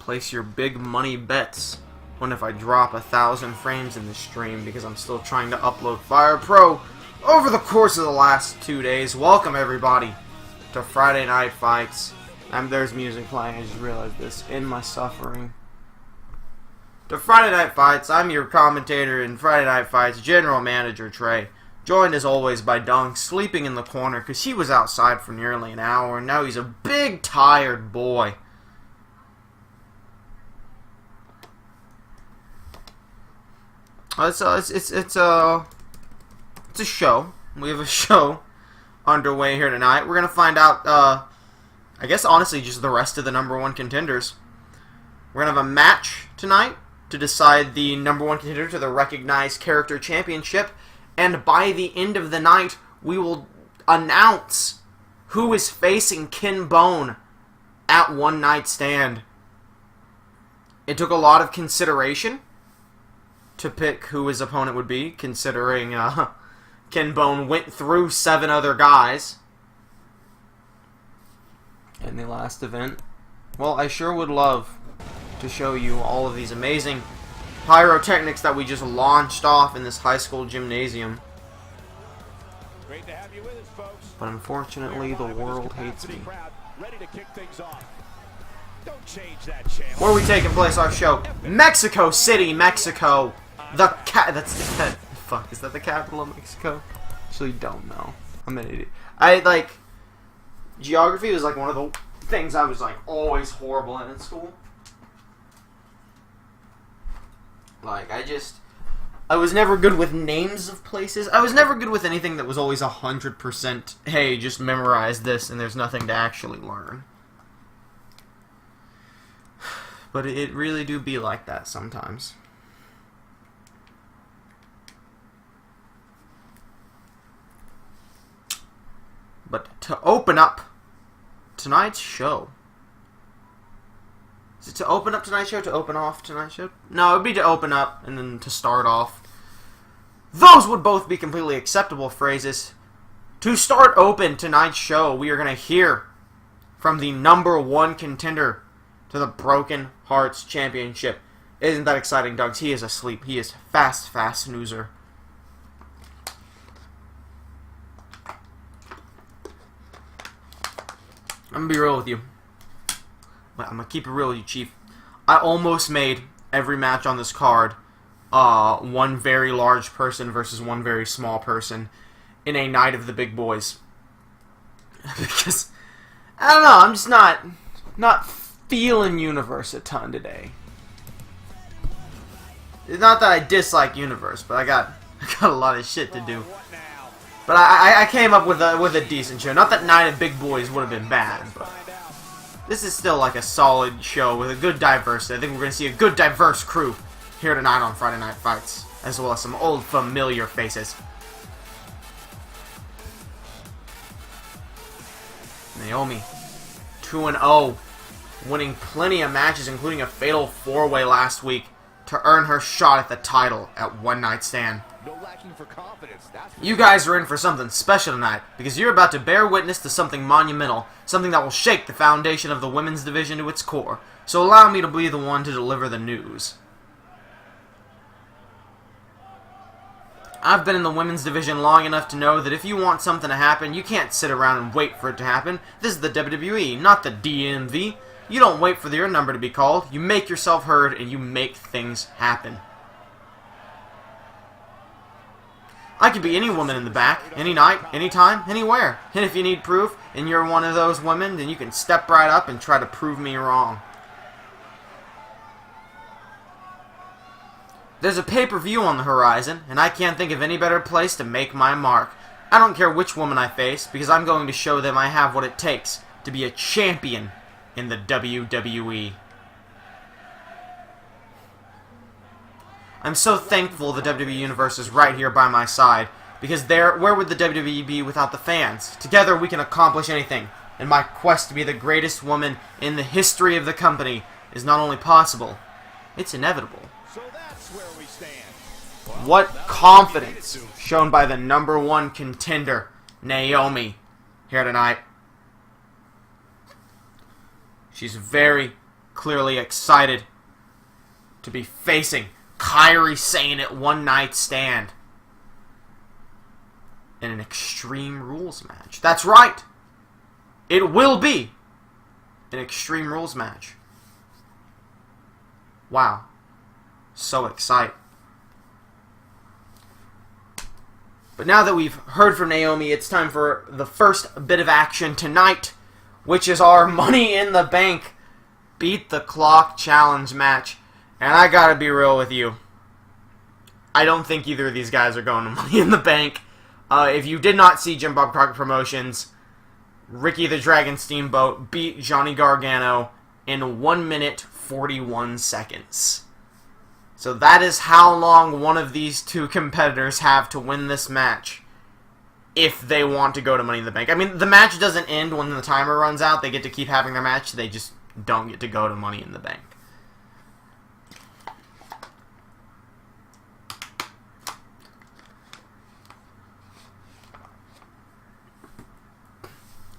place your big money bets on if I drop 1,000 frames in this stream, because I'm still trying to upload Fire Pro over the course of the last 2 days. Welcome everybody to Friday Night Fights. There's music playing, I just realized this, in my suffering. To Friday Night Fights, I'm your commentator in Friday Night Fights, General Manager Trey. Joined as always by Dunk, sleeping in the corner because he was outside for nearly an hour, and now he's a big, tired boy. It's a show. We have a show underway here tonight. We're gonna find out, I guess honestly, just the rest of the #1 contenders. We're gonna have a match tonight to decide the #1 contender to the Recognized Character Championship. And by the end of the night, we will announce who is facing Ken Bone at One Night Stand. It took a lot of consideration to pick who his opponent would be, considering Ken Bone went through 7 other guys in the last event. Well, I sure would love to show you all of these amazing pyrotechnics that we just launched off in this high school gymnasium. Great to have you with us, folks. But unfortunately, the world hates me. Ready to kick things off. Don't change that channel. Where are we taking place our show? Mexico City, Mexico. Fuck, is that the capital of Mexico? Actually, don't know. I'm an idiot. Geography was like one of the things I was like always horrible in school. Like, I was never good with names of places. I was never good with anything that was always 100%, hey, just memorize this and there's nothing to actually learn. But it really do be like that sometimes. But to open up tonight's show... Is it to open up tonight's show? To open off tonight's show? No, it would be to open up and then to start off. Those would both be completely acceptable phrases. To start open tonight's show, we are going to hear from the #1 contender to the Broken Hearts Championship. Isn't that exciting, Doug? He is asleep. He is fast snoozer. I'm going to be real with you. I'm going to keep it real with you, Chief. I almost made every match on this card one very large person versus one very small person in a night of the big boys. Because, I don't know, I'm just not feeling Universe a ton today. It's not that I dislike Universe, but I got a lot of shit to do. But I came up with a decent show. Not that Night of Big Boys would have been bad, but this is still like a solid show with a good diversity. I think we're going to see a good diverse crew here tonight on Friday Night Fights, as well as some old familiar faces. Naomi, 2-0, winning plenty of matches, including a fatal 4-way last week to earn her shot at the title at One Night Stand. No lacking for confidence. You guys are in for something special tonight, because you're about to bear witness to something monumental, something that will shake the foundation of the women's division to its core. So allow me to be the one to deliver the news. I've been in the women's division long enough to know that if you want something to happen, you can't sit around and wait for it to happen. This is the WWE, not the DMV. You don't wait for your number to be called. You make yourself heard, and you make things happen. I could be any woman in the back, any night, anytime, anywhere. And if you need proof, and you're one of those women, then you can step right up and try to prove me wrong. There's a pay-per-view on the horizon, and I can't think of any better place to make my mark. I don't care which woman I face, because I'm going to show them I have what it takes to be a champion in the WWE. I'm so thankful the WWE Universe is right here by my side, because where would the WWE be without the fans? Together we can accomplish anything, and my quest to be the greatest woman in the history of the company is not only possible, it's inevitable. So that's where we stand. What confidence shown by the #1 contender, Naomi, here tonight. She's very clearly excited to be facing Kairi Sane at One Night Stand in an Extreme Rules match. That's right! It will be an Extreme Rules match. Wow. So excited. But now that we've heard from Naomi, it's time for the first bit of action tonight, which is our Money in the Bank Beat the Clock Challenge match. And I gotta be real with you, I don't think either of these guys are going to Money in the Bank. If you did not see Jim Bob Crockett Promotions, Ricky the Dragon Steamboat beat Johnny Gargano in 1 minute 41 seconds. So that is how long one of these two competitors have to win this match if they want to go to Money in the Bank. I mean, the match doesn't end when the timer runs out. They get to keep having their match. They just don't get to go to Money in the Bank.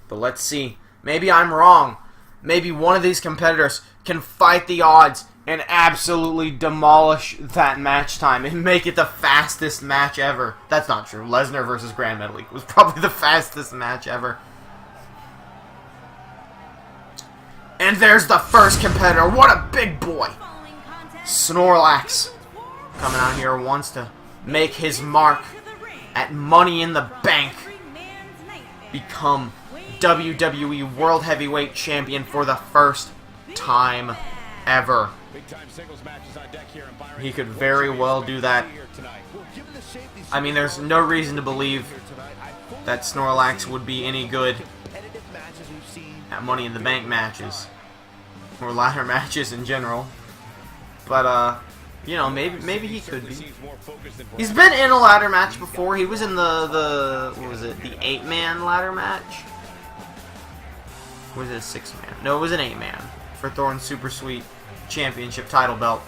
But let's see. Maybe I'm wrong. Maybe one of these competitors can fight the odds and absolutely demolish that match time and make it the fastest match ever. That's not true. Lesnar versus Grand Metalik was probably the fastest match ever. And there's the first competitor. What a big boy. Snorlax coming out here wants to make his mark at Money in the Bank. Become WWE World Heavyweight Champion for the first time ever. He could very well do that. I mean, there's no reason to believe that Snorlax would be any good at Money in the Bank matches. Or ladder matches in general. But, you know, maybe he could be. He's been in a ladder match before. He was in the what was it, the 8-man ladder match? Or was it a 6-man? No, it was an 8-man for Thorne's Super Sweet Championship title belt.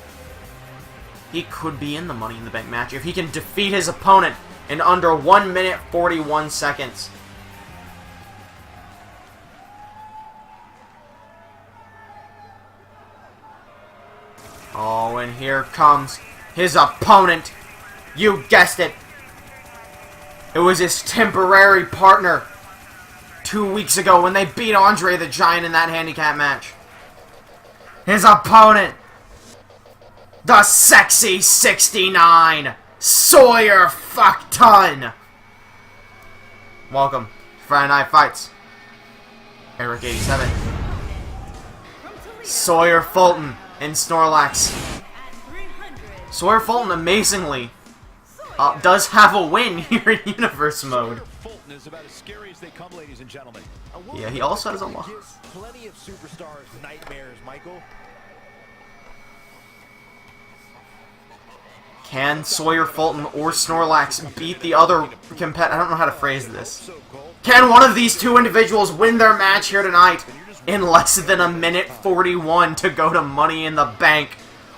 He could be in the Money in the Bank match if he can defeat his opponent in under 1 minute 41 seconds. Oh, and here comes his opponent. You guessed it. It was his temporary partner 2 weeks ago when they beat Andre the Giant in that handicap match. His opponent, the Sexy 69, Sawyer Fuckton. Welcome to Friday Night Fights. Eric 87. Sawyer Fulton and Snorlax. Sawyer Fulton, amazingly, does have a win here in Universe mode. Yeah, he also has a loss. Plenty of superstars nightmares, Michael. Can Sawyer Fulton or Snorlax beat the other competitor? I don't know how to phrase this. Can one of these two individuals win their match here tonight in less than 1 minute 41 to go to Money in the Bank?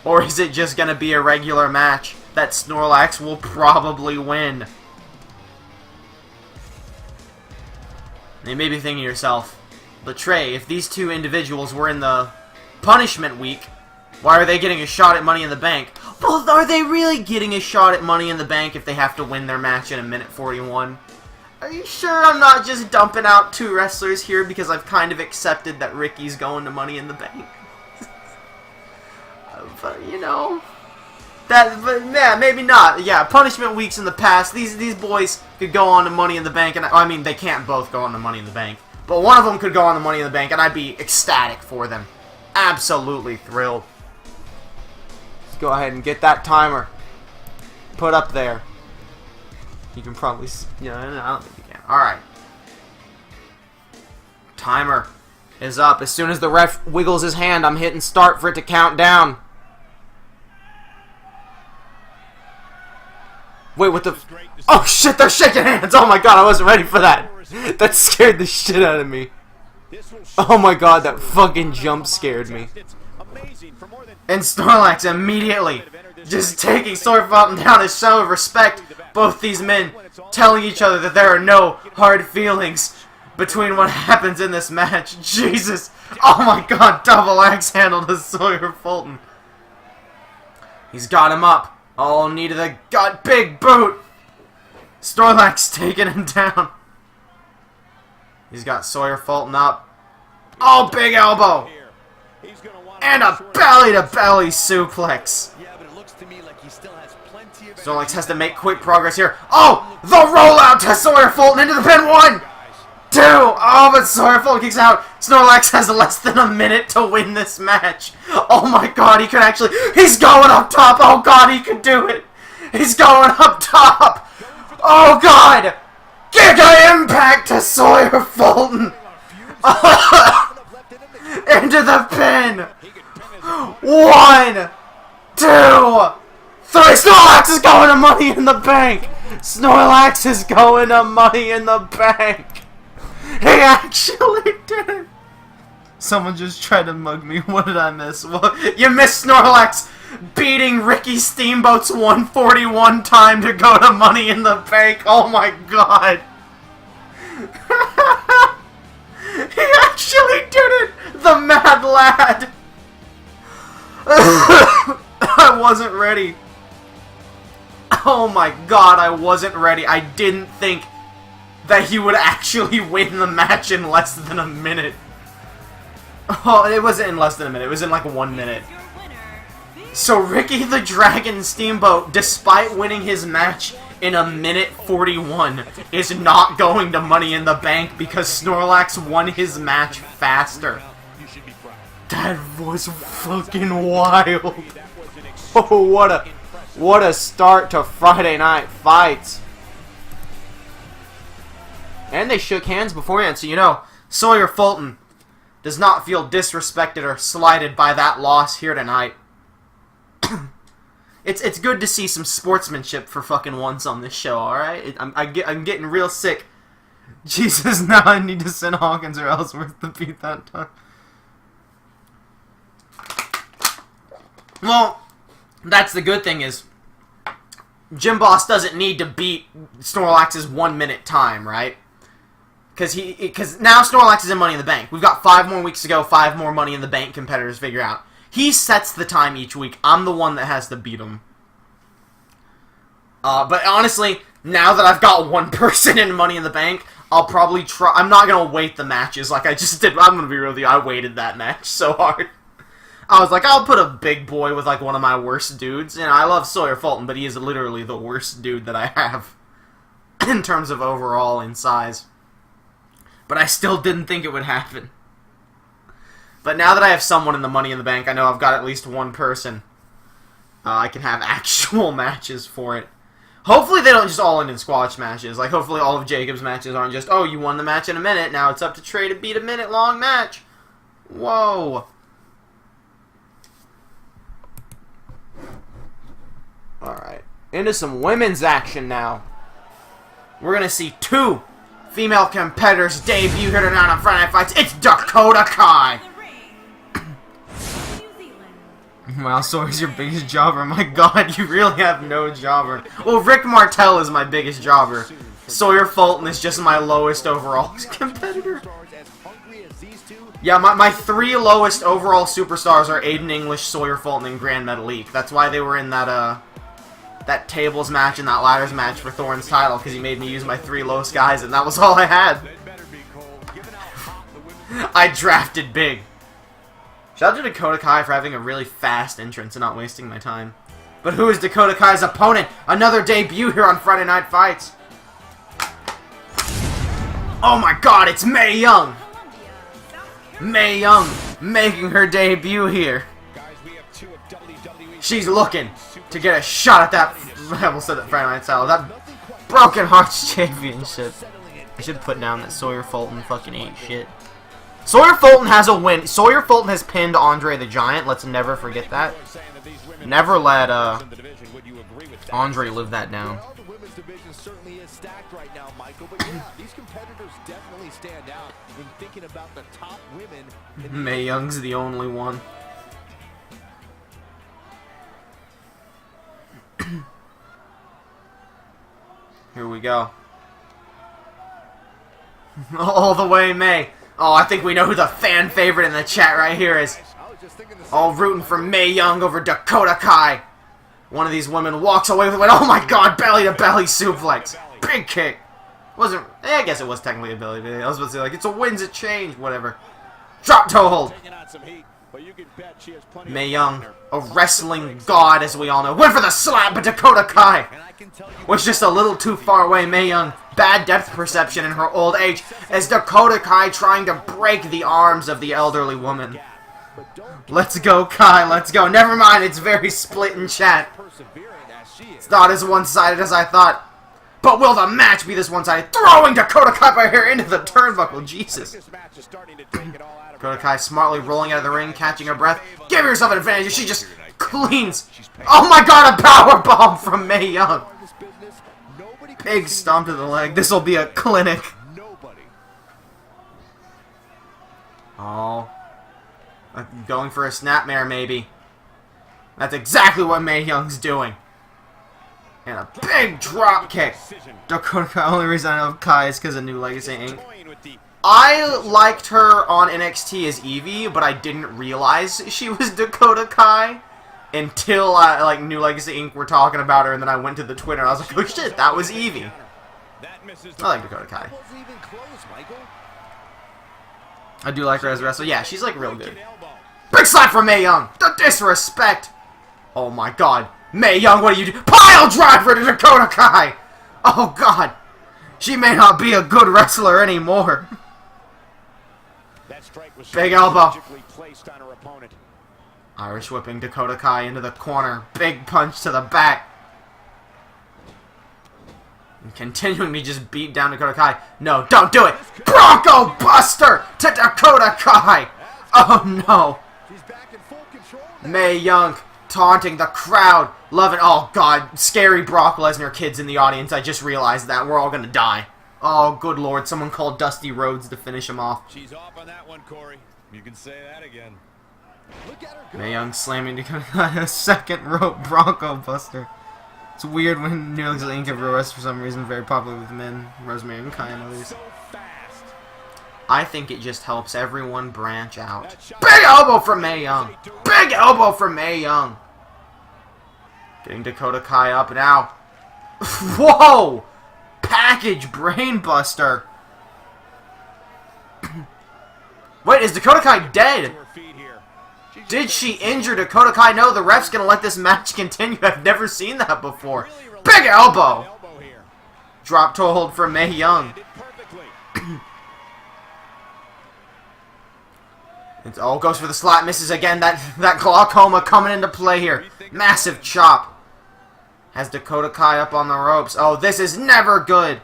Or is it just going to be a regular match that Snorlax will probably win? And you may be thinking to yourself, but Trey, if these two individuals were in the punishment week, why are they getting a shot at Money in the Bank? Well, are they really getting a shot at Money in the Bank if they have to win their match in 1 minute 41? Are you sure I'm not just dumping out two wrestlers here because I've kind of accepted that Ricky's going to Money in the Bank? But, you know, but yeah, maybe not. Yeah, punishment weeks in the past, these boys could go on to Money in the Bank, and I mean, they can't both go on to Money in the Bank, but one of them could go on to Money in the Bank, and I'd be ecstatic for them. Absolutely thrilled. Let's go ahead and get that timer put up there. You can probably, I don't think you can. Alright. Timer is up. As soon as the ref wiggles his hand, I'm hitting start for it to count down. Wait, what the... Oh shit, they're shaking hands! Oh my god, I wasn't ready for that! That scared the shit out of me. Oh my god, that fucking jump scared me. And Snorlax immediately just taking Sawyer Fulton down a show of respect. Both these men telling each other that there are no hard feelings. between what happens in this match. Jesus. Oh my god, double axe handle to Sawyer Fulton. He's got him up. Oh, knee to the gut, big boot. Snorlax taking him down. He's got Sawyer Fulton up. Oh, big elbow. And a belly-to-belly suplex. Snorlax has to make quick progress here. Oh, the rollout to Sawyer Fulton into the pin. 1, 2. Oh, but Sawyer Fulton kicks out. Snorlax has less than a minute to win this match. Oh my god, he could actually... He's going up top. Oh god, he could do it. He's going up top. Oh god. Giga impact to Sawyer Fulton. Into the pin. 1, 2, 3. Snorlax is going to Money in the Bank. Snorlax is going to Money in the Bank. He actually did it. Someone just tried to mug me. What did I miss? Well, you missed Snorlax beating Ricky Steamboat's 141 time to go to Money in the Bank. Oh my god. He actually did it. The mad lad. I wasn't ready. Oh my god, I wasn't ready. I didn't think that he would actually win the match in less than a minute. Oh, it wasn't in less than a minute. It was in like 1 minute. So Ricky the Dragon Steamboat, despite winning his match in 1:41, is not going to Money in the Bank because Snorlax won his match faster. That was fucking wild. Oh, what a start to Friday Night Fights. And they shook hands beforehand, so you know, Sawyer Fulton does not feel disrespected or slighted by that loss here tonight. It's good to see some sportsmanship for fucking once on this show, alright? I'm getting real sick. Jesus, now I need to send Hawkins or Ellsworth to beat that time. Well, that's the good thing is, Jim Boss doesn't need to beat Snorlax's 1 minute time, right? Because now Snorlax is in Money in the Bank. We've got 5 more weeks to go, 5 more Money in the Bank competitors to figure out. He sets the time each week. I'm the one that has to beat him. But honestly, now that I've got 1 person in Money in the Bank, I'll probably try... I'm not going to wait the matches like I just did. I'm going to be real with you. I waited that match so hard. I was like, I'll put a big boy with like one of my worst dudes. And I love Sawyer Fulton, but he is literally the worst dude that I have in terms of overall in size. But I still didn't think it would happen. But now that I have someone in the Money in the Bank, I know I've got at least 1 person. I can have actual matches for it. Hopefully they don't just all end in squash matches. Like, hopefully all of Jacob's matches aren't just, oh, you won the match in a minute, now it's up to Trey to beat a minute-long match. Whoa. Alright. Into some women's action now. We're going to see 2 female competitors debut here tonight on Friday Night Fights. It's Dakota Kai. Wow, Sawyer's your biggest jobber. My god, you really have no jobber. Well, Rick Martel is my biggest jobber. Sawyer Fulton is just my lowest overall competitor. Yeah, my 3 lowest overall superstars are Aiden English, Sawyer Fulton, and Grand Metalik. That's why they were in that, that tables match and that ladders match for Thorne's title, because he made me use my 3 lowest guys, and that was all I had. I drafted big. Shout out to Dakota Kai for having a really fast entrance and not wasting my time. But who is Dakota Kai's opponent? Another debut here on Friday Night Fights. Oh my god, it's Mae Young! Mae Young making her debut here. She's looking to get a shot at that, I almost said that Friday Night title, that Broken Hearts Championship. I should put down that Sawyer Fulton fucking ain't shit. Sawyer Fulton has a win. Sawyer Fulton has pinned Andre the Giant. Let's never forget that. Never let Andre live that down. Mae Young's the only one. Here we go. All the way, May. Oh, I think we know who the fan favorite in the chat right here is. All rooting for Mae Young over Dakota Kai. One of these women walks away with it. Oh my god, belly to belly suplex. Big kick. Wasn't, I guess it was technically a belly. I was about to say, like, it's a wins, it change, whatever. Drop toe hold. Mae Young, a wrestling god, as we all know. Went for the slap, but Dakota Kai was just a little too far away. Mae Young, bad depth perception in her old age, as Dakota Kai trying to break the arms of the elderly woman. Let's go, Kai, let's go. Never mind, it's very split in chat. It's not as one-sided as I thought. But will the match be this one-sided? Throwing Dakota Kai by her into the turnbuckle. Jesus. Dakota Kai smartly rolling out of the ring, catching her breath. Give yourself an advantage. She just cleans. Oh my god, a powerbomb from Mae Young. Big stomp to the leg. This will be a clinic. Oh. Going for a snapmare, maybe. That's exactly what Mae Young's doing. And a big drop kick. Dakota Kai, only reason I know of Kai is because of New Legacy Inc. I liked her on NXT as Evie, but I didn't realize she was Dakota Kai until like New Legacy Inc. were talking about her, and then I went to the Twitter and I was like, oh shit, that was Evie. I like Dakota Kai. I do like her as a wrestler. Yeah, she's like real good. Big slap from Mae Young. The disrespect. Oh my god. Mae Young, what do you do? Pile driver to Dakota Kai! Oh god. She may not be a good wrestler anymore. Big elbow. Irish whipping Dakota Kai into the corner. Big punch to the back. And continuing to just beat down Dakota Kai. No, don't do it! Bronco Buster to Dakota Kai! Oh no. Mae Young taunting the crowd. Loving, oh god, scary Brock Lesnar kids in the audience. I just realized that. We're all gonna die. Oh, good lord, someone called Dusty Rhodes to finish him off. She's off on that one, Corey. You can say that again. Mae Young slamming Dakota Kai, a second rope Bronco Buster. It's weird when New Legacy Inc. have roast for some reason, very popular with men, Rosemary and Kai and others. I think it just helps everyone branch out. Big elbow from Mae Young. Big elbow from Mae Young. Getting Dakota Kai up now. Whoa! Package brainbuster. Wait, is Dakota Kai dead? Did she injure Dakota Kai? No, the ref's gonna let this match continue. I've never seen that before. Big elbow. Drop toe hold from Mae Young. It all goes for the slap, misses again. That glaucoma coming into play here. Massive chop. Has Dakota Kai up on the ropes. Oh, this is never good.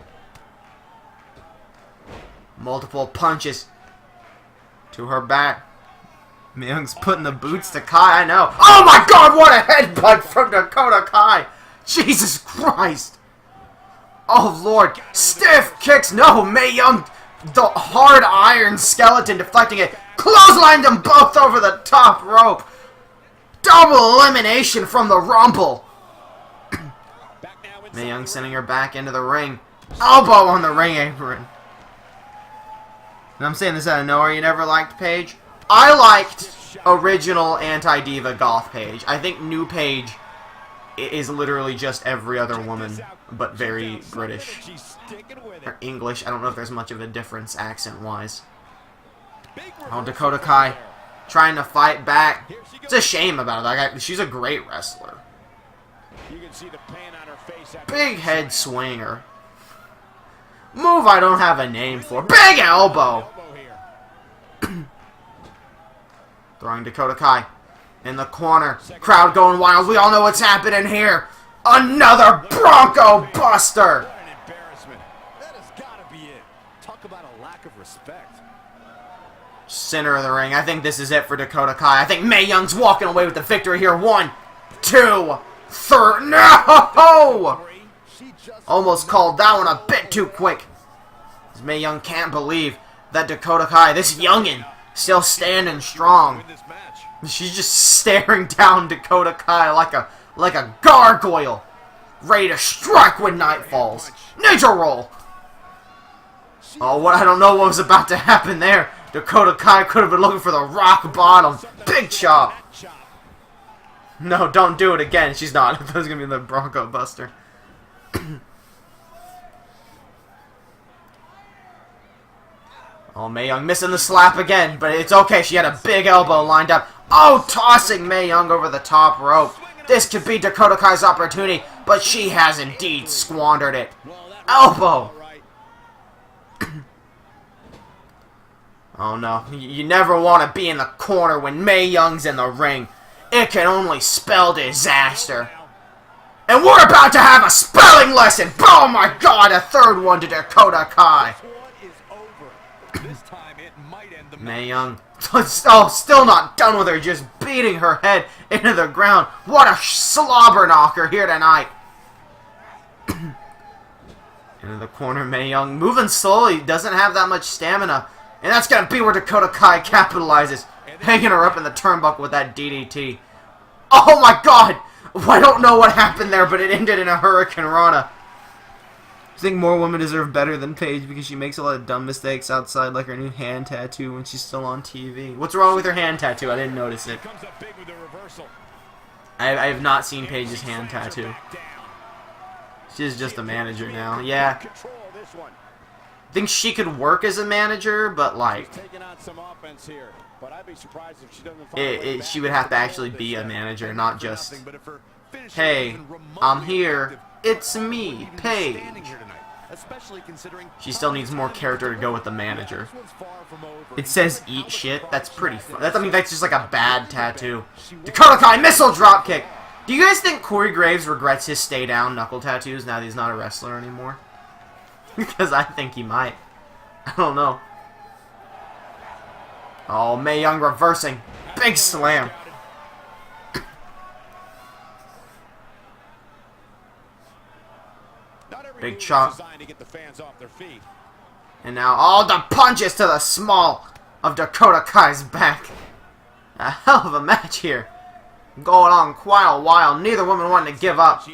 Multiple punches to her back. Mae Young's putting the boots to Kai. I know. Oh my god, what a headbutt from Dakota Kai. Jesus Christ. Oh lord. Stiff kicks. No, Mae Young, the hard iron skeleton deflecting it. Clotheslined them both over the top rope. Double elimination from the Rumble. Mae Young sending her back into the ring. Elbow on the ring apron. And I'm saying this out of nowhere. You never liked Paige? I liked original Anti-Diva Goth Paige. I think new Paige is literally just every other woman, but very British. Or English. I don't know if there's much of a difference accent-wise. Oh, Dakota Kai trying to fight back. It's a shame about it. She's a great wrestler. Big head swinger. Move I don't have a name for. Big elbow. Throwing Dakota Kai in the corner. Crowd going wild. We all know what's happening here. Another Bronco Buster. That has got to be it. Talk about a lack of respect. Center of the ring. I think this is it for Dakota Kai. I think Mae Young's walking away with the victory here. 1, 2, 3. No! Almost called that one a bit too quick. Mae Young can't believe that Dakota Kai, this youngin', still standing strong. She's just staring down Dakota Kai like a gargoyle, ready to strike when night falls. Ninja roll. Oh, what? I don't know what was about to happen there. Dakota Kai could have been looking for the rock bottom. Big chop. No, don't do it again. She's not. That was going to be the Bronco Buster. Oh, Mae Young missing the slap again, but it's okay. She had a big elbow lined up. Oh, tossing Mae Young over the top rope. This could be Dakota Kai's opportunity, but she has indeed squandered it. Elbow. Oh no, you never want to be in the corner when Mae Young's in the ring. It can only spell disaster. And we're about to have a spelling lesson! Oh my god, a third one to Dakota Kai. Mae Young, oh, still not done with her, just beating her head into the ground. What a slobber knocker here tonight. Into the corner, Mae Young, moving slowly, doesn't have that much stamina. And that's going to be where Dakota Kai capitalizes. Hanging her up in the turnbuckle with that DDT. Oh my god! I don't know what happened there, but it ended in a Hurricane Rana. I think more women deserve better than Paige because she makes a lot of dumb mistakes outside, like her new hand tattoo when she's still on TV. What's wrong with her hand tattoo? I didn't notice it. I have not seen Paige's hand tattoo. She's just a manager now. Yeah. I think she could work as a manager, but like, she would have to actually be a manager, not just, hey, I'm here, it's me, Paige. She still needs more character to go with the manager. It says eat shit. That's pretty fun. I mean, that's just like a bad tattoo. Dakota Kai missile dropkick. Do you guys think Corey Graves regrets his stay down knuckle tattoos now that he's not a wrestler anymore? Because I think he might. I don't know. Oh, Mae Young reversing. Big slam. Big chop. And now all the punches to the small of Dakota Kai's back. A hell of a match here. Going on quite a while. Neither woman wanting to give up.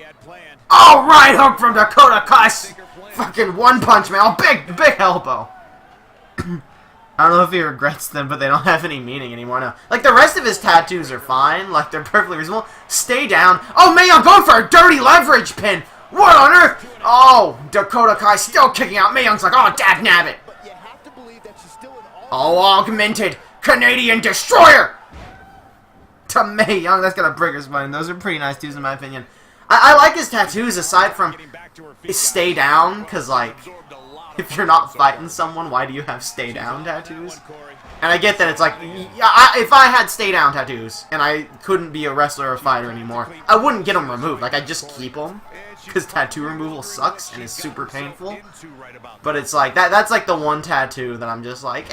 Oh, right hook from Dakota Kai's fucking one punch, man. Oh, big elbow. I don't know if he regrets them, but they don't have any meaning anymore now. Like, the rest of his tattoos are fine. Like, they're perfectly reasonable. Stay down. Oh, Mae Young going for a dirty leverage pin. What on earth? Oh, Dakota Kai still kicking out. Mae Young's like, oh, dab nabbit. Oh, augmented Canadian Destroyer. To Mae Young. That's going to break her spine. Those are pretty nice tattoos, in my opinion. I like his tattoos aside from stay down, because, like, if you're not fighting someone, why do you have stay down tattoos? And I get that it's like, if I had stay down tattoos and I couldn't be a wrestler or fighter anymore, I wouldn't get them removed. Like, I'd just keep them, because tattoo removal sucks and is super painful. But it's like, that's like the one tattoo that I'm just like,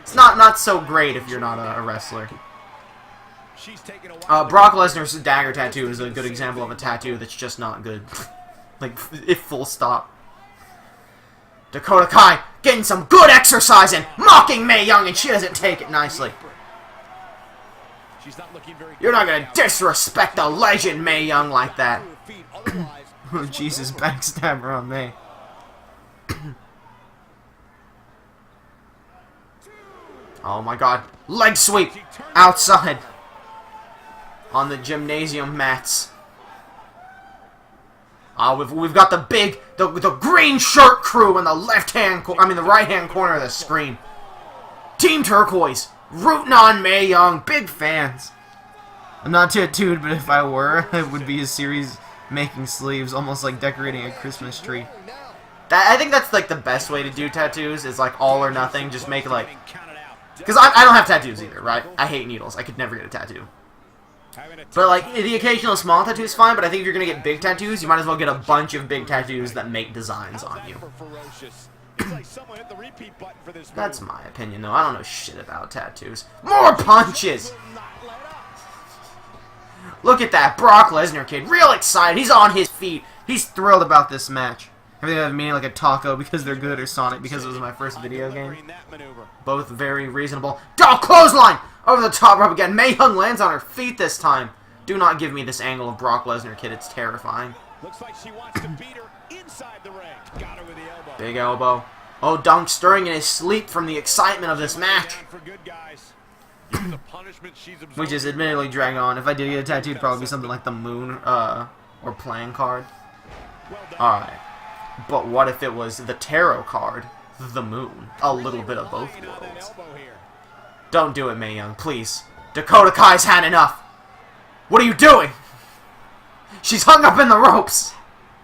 it's not so great if you're not a wrestler. Brock Lesnar's dagger tattoo is a good example of a tattoo that's just not good. Like, if full stop. Dakota Kai getting some good exercise in, mocking Mae Young, and she doesn't take it nicely. You're not going to disrespect the legend Mae Young like that. Oh, Jesus, backstabber on Mae. Oh my god. Leg sweep outside on the gymnasium mats. We've got the green shirt crew in the the right hand corner of the screen. Team Turquoise rooting on Mae Young, big fans. I'm not tattooed, but if I were, it would be a series making sleeves, almost like decorating a Christmas tree. I think that's like the best way to do tattoos, is like all or nothing. Just make it like, because I don't have tattoos either, right? I hate needles. I could never get a tattoo. But, like, the occasional small tattoo is fine, but I think if you're going to get big tattoos, you might as well get a bunch of big tattoos that make designs on you. That's my opinion, though. I don't know shit about tattoos. More punches! Look at that Brock Lesnar kid. Real excited. He's on his feet. He's thrilled about this match. Everything I have meaning like a taco because they're good, or Sonic because it was my first video game. Both very reasonable. Dog clothesline! Over the top rope again. Mae Young lands on her feet this time. Do not give me this angle of Brock Lesnar, kid. It's terrifying. Looks like she wants to beat her inside the ring. Got her with the elbow. Big elbow. Oh, Dunk stirring in his sleep from the excitement of this match. Which is admittedly dragging on. If I did get a tattoo, it'd probably be something like the moon, or playing card. Alright. But what if it was the tarot card, the moon? A little bit of both worlds. Don't do it, Mae Young, please. Dakota Kai's had enough. What are you doing? She's hung up in the ropes.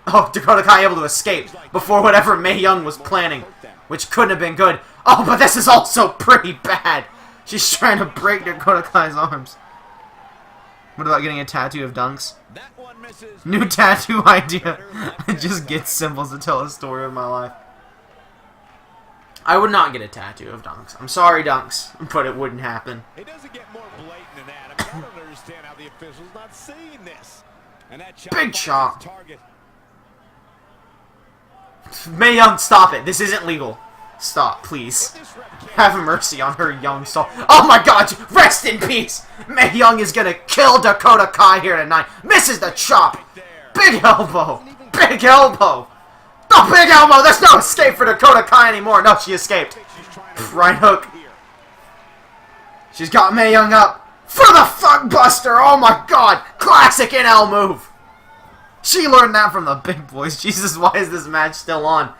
Oh, Dakota Kai able to escape before whatever Mae Young was planning, which couldn't have been good. Oh, but this is also pretty bad. She's trying to break Dakota Kai's arms. What about getting a tattoo of Dunks? New tattoo idea. Just get symbols to tell a story of my life. I would not get a tattoo of Dunks. I'm sorry, Dunks, but it wouldn't happen. It doesn't get more blatant than that. I don't understand how the official's not seeing this. And that big chop. Mae Young, stop it. This isn't legal. Stop, please. Have mercy on her young soul. Oh my god, rest in peace. Mae Young is gonna kill Dakota Kai here tonight. Misses the chop. Big elbow. Big elbow. The big elbow. There's no escape for Dakota Kai anymore. No, she escaped. Right hook. She's got Mae Young up. For the fuck buster. Oh my god. Classic NL move. She learned that from the big boys. Jesus, why is this match still on?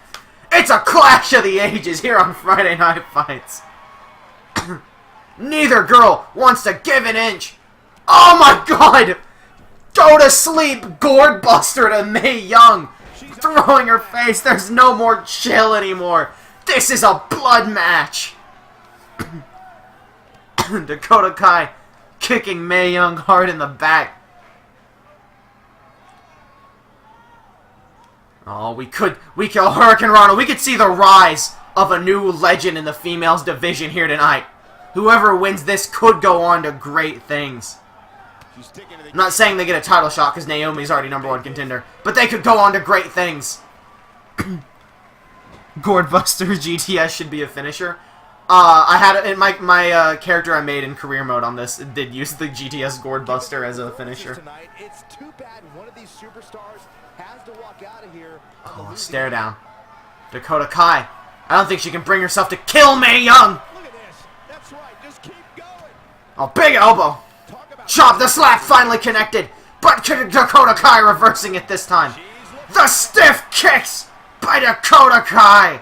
It's a clash of the ages here on Friday Night Fights. Neither girl wants to give an inch. Oh my god! Go to sleep, gourd buster to Mae Young. Throwing her face. There's no more chill anymore. This is a blood match. Dakota Kai kicking Mae Young hard in the back. Oh, we could Hurricane Rana. We could see the rise of a new legend in the females division here tonight. Whoever wins this could go on to great things. I'm not saying they get a title shot because Naomi's already #1 contender, but they could go on to great things. Gourdbuster GTS should be a finisher. I had in my character I made in career mode on this did use the GTS Gourdbuster as a finisher. It's too bad one of these superstars has to walk out of here. Oh, stare down. Dakota Kai. I don't think she can bring herself to kill Mae Young. Look at this. That's right. Just keep going. Oh, big elbow. Chop, the slap finally connected. But Dakota Kai reversing it this time. The stiff kicks by Dakota Kai.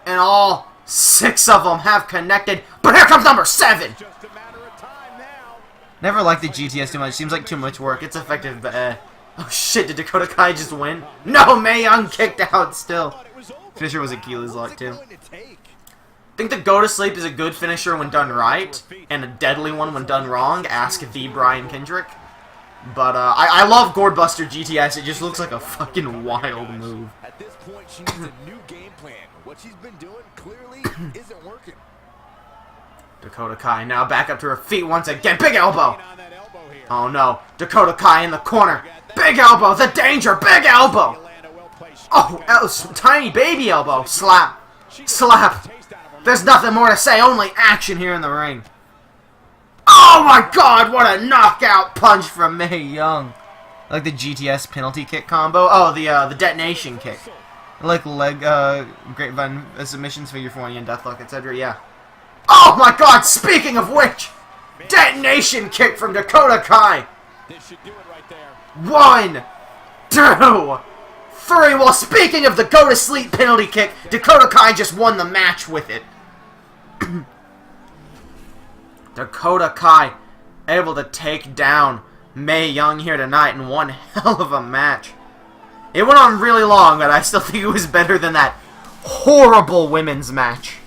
And all 6 of them have connected. But here comes number 7. Just a matter of time now. Never liked the GTS too much. Seems like too much work. It's effective, but oh shit, did Dakota Kai just win? No, Mae Young kicked out still. Finisher was Achilles lock too. I think the go to sleep is a good finisher when done right, and a deadly one when done wrong. Ask the Brian Kendrick. But I love Gourdbuster GTS. It just looks like a fucking wild move. At this point, she needs a new game plan. What she's been doing clearly isn't working. Dakota Kai now back up to her feet once again. Big elbow. Oh no, Dakota Kai in the corner. Big elbow, the danger. Big elbow. Oh, tiny baby elbow. Slap. Slap. There's nothing more to say, only action here in the ring. Oh my god, what a knockout punch from Mae Young. Like the GTS penalty kick combo. Oh, the detonation kick. Like leg, grapevine submissions, figure 4 and deathlock, etc. Yeah. Oh my god, speaking of which, detonation kick from Dakota Kai. This should do it right there. 1, 2, 3. Well, speaking of the go to sleep penalty kick, Dakota Kai just won the match with it. Dakota Kai able to take down Mae Young here tonight in one hell of a match. It went on really long, but I still think it was better than that horrible women's match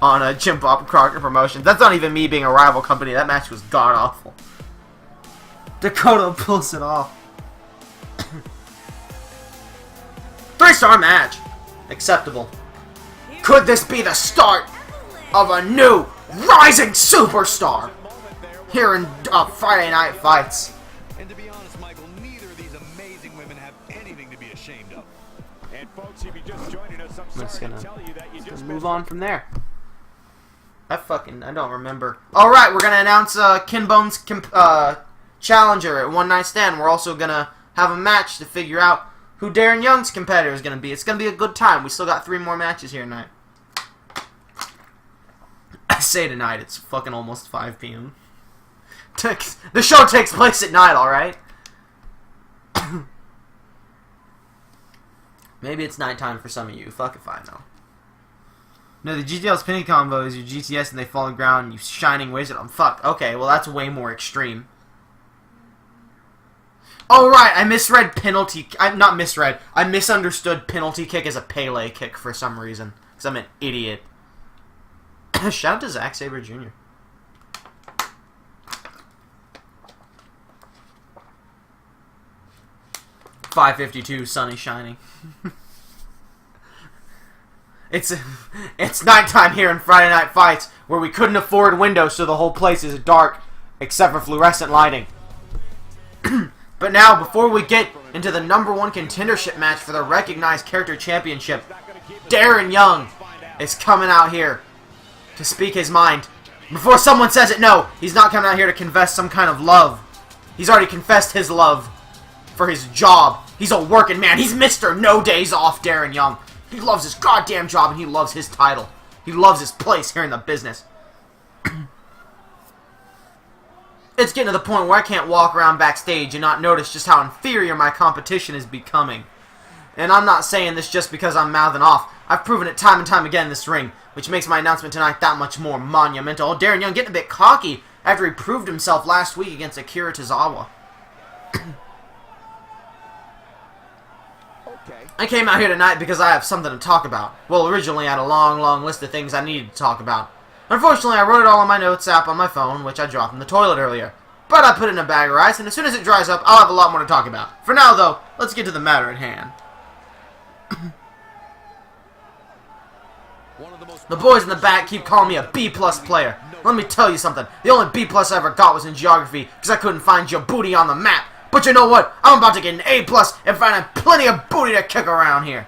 on Jim Bob Crocker Promotions. That's not even me being a rival company. That match was god-awful. Dakota pulls it off. 3-star match. Acceptable. Could this be the start of a new rising superstar here in Friday Night Fights? And to be honest, Michael, neither of these amazing women have anything to be ashamed of. And folks, if you're just joining us, I'm just sorry gonna to tell you that you just move on from there. I don't remember. Alright, we're gonna announce Kinbone's challenger at One Night Stand. We're also gonna have a match to figure out who Darren Young's competitor is going to be. It's going to be a good time. We still got 3 more matches here tonight. I say tonight, it's fucking almost 5 p.m. The show takes place at night, alright? Maybe it's nighttime for some of you. Fuck if I know. No, the GTL's pinning combo is your GTS and they fall on the ground and you shining wizard them. Fuck. Okay, well that's way more extreme. Oh right, I misread penalty. Not misread. I misunderstood penalty kick as a Pele kick for some reason. Because I'm an idiot. Shout out to Zack Sabre Jr. .552, sun is shining. It's nighttime here in Friday Night Fights, where we couldn't afford windows, so the whole place is dark, except for fluorescent lighting. But now, before we get into the #1 contendership match for the Recognized Character Championship, Darren Young is coming out here to speak his mind. Before someone says it, no, he's not coming out here to confess some kind of love. He's already confessed his love for his job. He's a working man. He's Mr. No Days Off Darren Young. He loves his goddamn job and he loves his title. He loves his place here in the business. It's getting to the point where I can't walk around backstage and not notice just how inferior my competition is becoming. And I'm not saying this just because I'm mouthing off. I've proven it time and time again in this ring, which makes my announcement tonight that much more monumental. Oh, Darren Young getting a bit cocky after he proved himself last week against Akira Tozawa. I came out here tonight because I have something to talk about. Well, originally I had a long list of things I needed to talk about. Unfortunately, I wrote it all on my notes app on my phone, which I dropped in the toilet earlier. But I put it in a bag of rice, and as soon as it dries up, I'll have a lot more to talk about. For now, though, let's get to the matter at hand. The boys in the back keep calling me a B+ player. Let me tell you something. The only B+ I ever got was in geography, because I couldn't find your booty on the map. But you know what? I'm about to get an A+ and find plenty of booty to kick around here.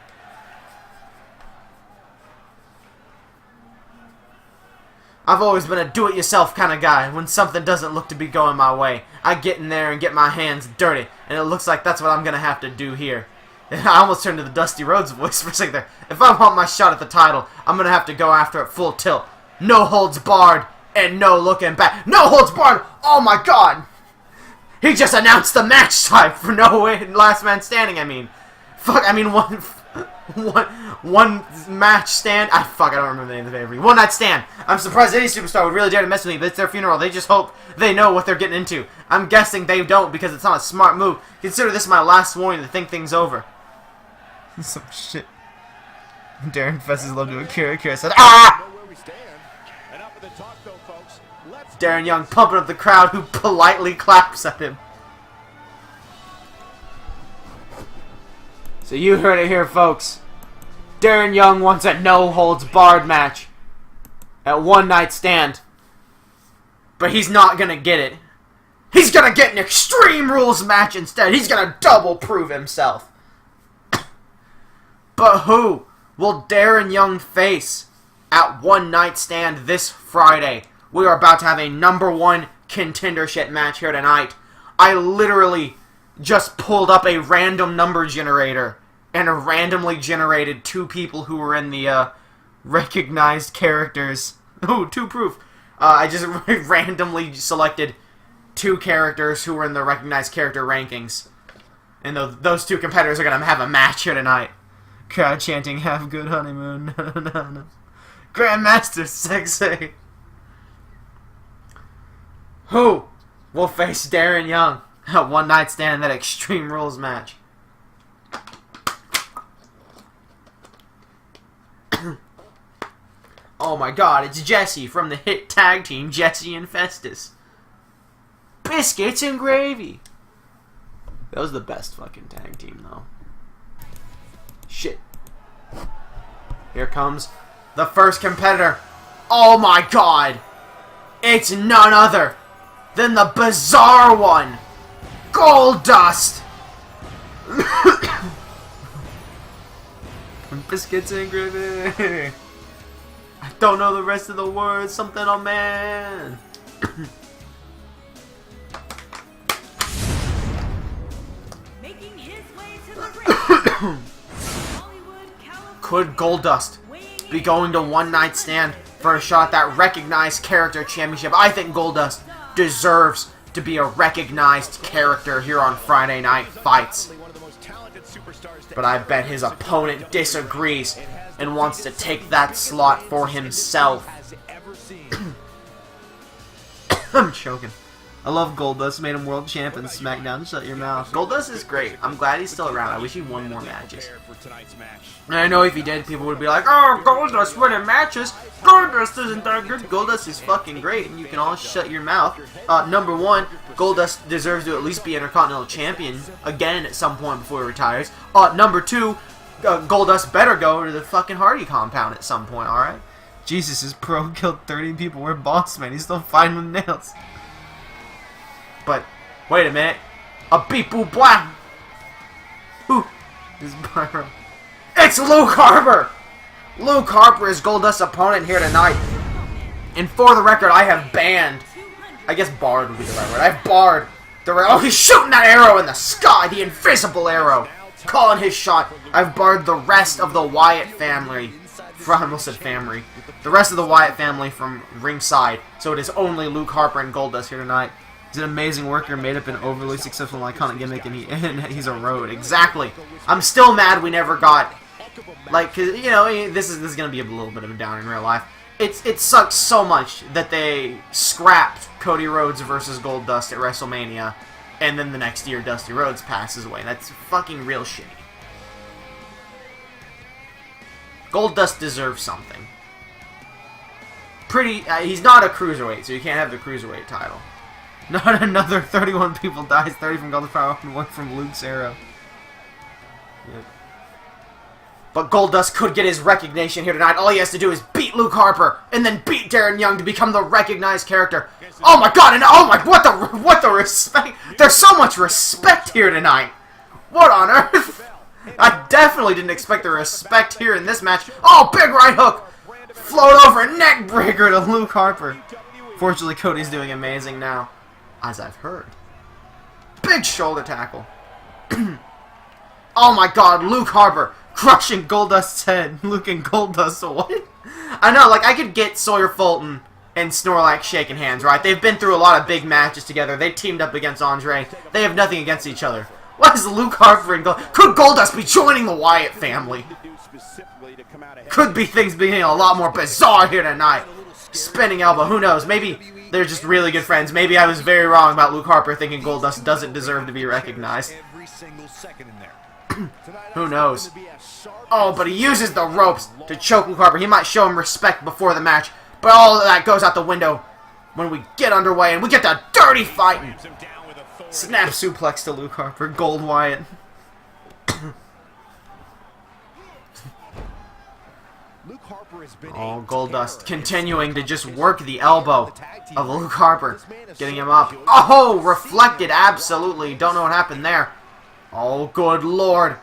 I've always been a do-it-yourself kind of guy. When something doesn't look to be going my way, I get in there and get my hands dirty. And it looks like that's what I'm going to have to do here. I almost turned to the Dusty Rhodes voice for a second there. If I want my shot at the title, I'm going to have to go after it full tilt. No holds barred and no looking back. No holds barred! Oh my god! He just announced the match type for No Way Last Man Standing, I mean. Fuck, I mean one match stand. I don't remember the name of the pay-per-view. One night stand. I'm surprised any superstar would really dare to mess with me, but it's their funeral. They just hope they know what they're getting into. I'm guessing they don't because it's not a smart move. Consider this my last warning to think things over. Some shit. Darren confesses love to Akira. Akira said, ah! Darren Young pumping up the crowd who politely claps at him. So you heard it here, folks. Darren Young wants a no-holds-barred match at One Night Stand. But he's not going to get it. He's going to get an Extreme Rules match instead. He's going to double prove himself. But who will Darren Young face at One Night Stand this Friday? We are about to have a #1 contendership match here tonight. I literally just pulled up a random number generator and randomly generated 2 people who were in the recognized characters. Ooh, 2 proof. I just randomly selected 2 characters who were in the recognized character rankings. And those 2 competitors are going to have a match here tonight. Crowd chanting, have a good honeymoon. Grandmaster Sexy. Who will face Darren Young at One Night Stand in that Extreme Rules match? Oh my god, it's Jesse from the hit tag team Jesse and Festus. Biscuits and gravy. That was the best fucking tag team though. Shit. Here comes the first competitor. Oh my god. It's none other than the bizarre one, Goldust. Biscuits and gravy. I don't know the rest of the words. Something on man. Making his way to the ring. Could Goldust be going to One Night Stand for a shot at that recognized character championship? I think Goldust deserves to be a recognized character here on Friday Night Fights. But I bet his opponent disagrees and wants to take that slot for himself. I'm choking. I love Goldust. Made him world champ in SmackDown. Shut your mouth. Goldust is great. I'm glad he's still around. I wish he won more matches. And I know if he did, people would be like, "Oh, Goldust winning matches. Goldust isn't that good." Goldust is fucking great, and you can all shut your mouth. Number one, Goldust deserves to at least be Intercontinental Champion again at some point before he retires. Number two, Goldust better go to the fucking Hardy compound at some point, alright? Jesus, his pro killed 30 people. We're boss, man. He's still fighting with nails. But, wait a minute. A beep boop blah. Who is Byron? It's Luke Harper! Luke Harper is Goldust's opponent here tonight. And for the record, I have banned. I guess barred would be the right word. I've barred the. Oh, he's shooting that arrow in the sky! The invisible arrow! Calling his shot. I've barred the rest of the Wyatt family. I almost said family. The rest of the Wyatt family from ringside. So it is only Luke Harper and Goldust here tonight. He's an amazing worker, made up an overly successful and iconic gimmick, and he's a road. Exactly. I'm still mad we never got, like, 'cause, you know, this is gonna be a little bit of a down in real life. It sucks so much that they scrapped Cody Rhodes versus Goldust at WrestleMania, and then the next year Dusty Rhodes passes away. That's fucking real shitty. Goldust deserves something. He's not a cruiserweight, so you can't have the cruiserweight title. Not another 31 people dies, 30 from Goldust power and 1 from Luke's arrow. Yep. But Goldust could get his recognition here tonight. All he has to do is beat Luke Harper and then beat Darren Young to become the recognized character. Oh my god, and oh my, what the respect. There's so much respect here tonight. What on earth? I definitely didn't expect the respect here in this match. Oh, big right hook. Float over neck breaker to Luke Harper. Fortunately, Cody's doing amazing now. As I've heard. Big shoulder tackle. Oh my god, Luke Harper crushing Goldust's head. Luke and Goldust, what? I know, like, I could get Sawyer Fulton and Snorlax shaking hands, right? They've been through a lot of big matches together. They teamed up against Andre. They have nothing against each other. What is Luke Harper and Goldust? Could Goldust be joining the Wyatt family? Could be things being a lot more bizarre here tonight. Spinning elbow, who knows? Maybe they're just really good friends. Maybe I was very wrong about Luke Harper thinking Goldust doesn't deserve to be recognized. Who knows? Oh, but he uses the ropes to choke Luke Harper. He might show him respect before the match, but all of that goes out the window when we get underway and we get the dirty fighting. Snap suplex to Luke Harper, Gold Wyatt. Oh, Goldust continuing to just work the elbow of Luke Harper. Getting him up. Oh, reflected, absolutely. Don't know what happened there. Oh, good lord.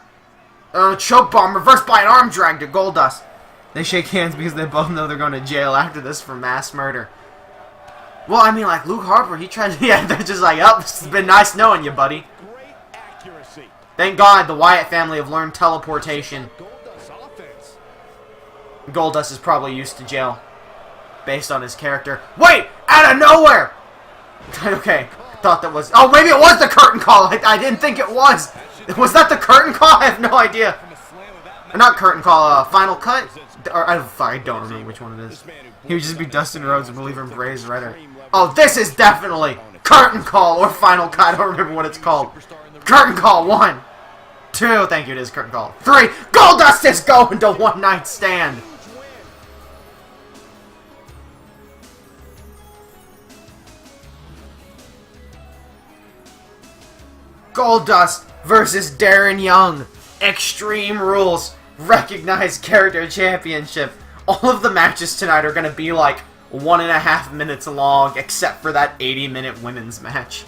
Choke bomb, reversed by an arm drag to Goldust. They shake hands because they both know they're going to jail after this for mass murder. Well, I mean, like, Luke Harper, he tried to, yeah, they're just like, oh, it's been nice knowing you, buddy. Thank God the Wyatt family have learned teleportation. Goldust is probably used to jail, based on his character. Wait! Out of nowhere! Okay, thought that was... Oh, maybe it was the curtain call! I didn't think it was! Was that the curtain call? I have no idea. Or not curtain call, final cut? Or, I don't remember which one it is. He would just be Dustin Rhodes and Believer in Bray's Redder. Oh, this is definitely curtain call or final cut. I don't remember what it's called. Curtain call, 1, 2, thank you, it is curtain call. 3, Goldust is going to One Night Stand! Goldust versus Darren Young. Extreme Rules. Recognized Character Championship. All of the matches tonight are going to be like 1.5 minutes long, except for that 80-minute women's match.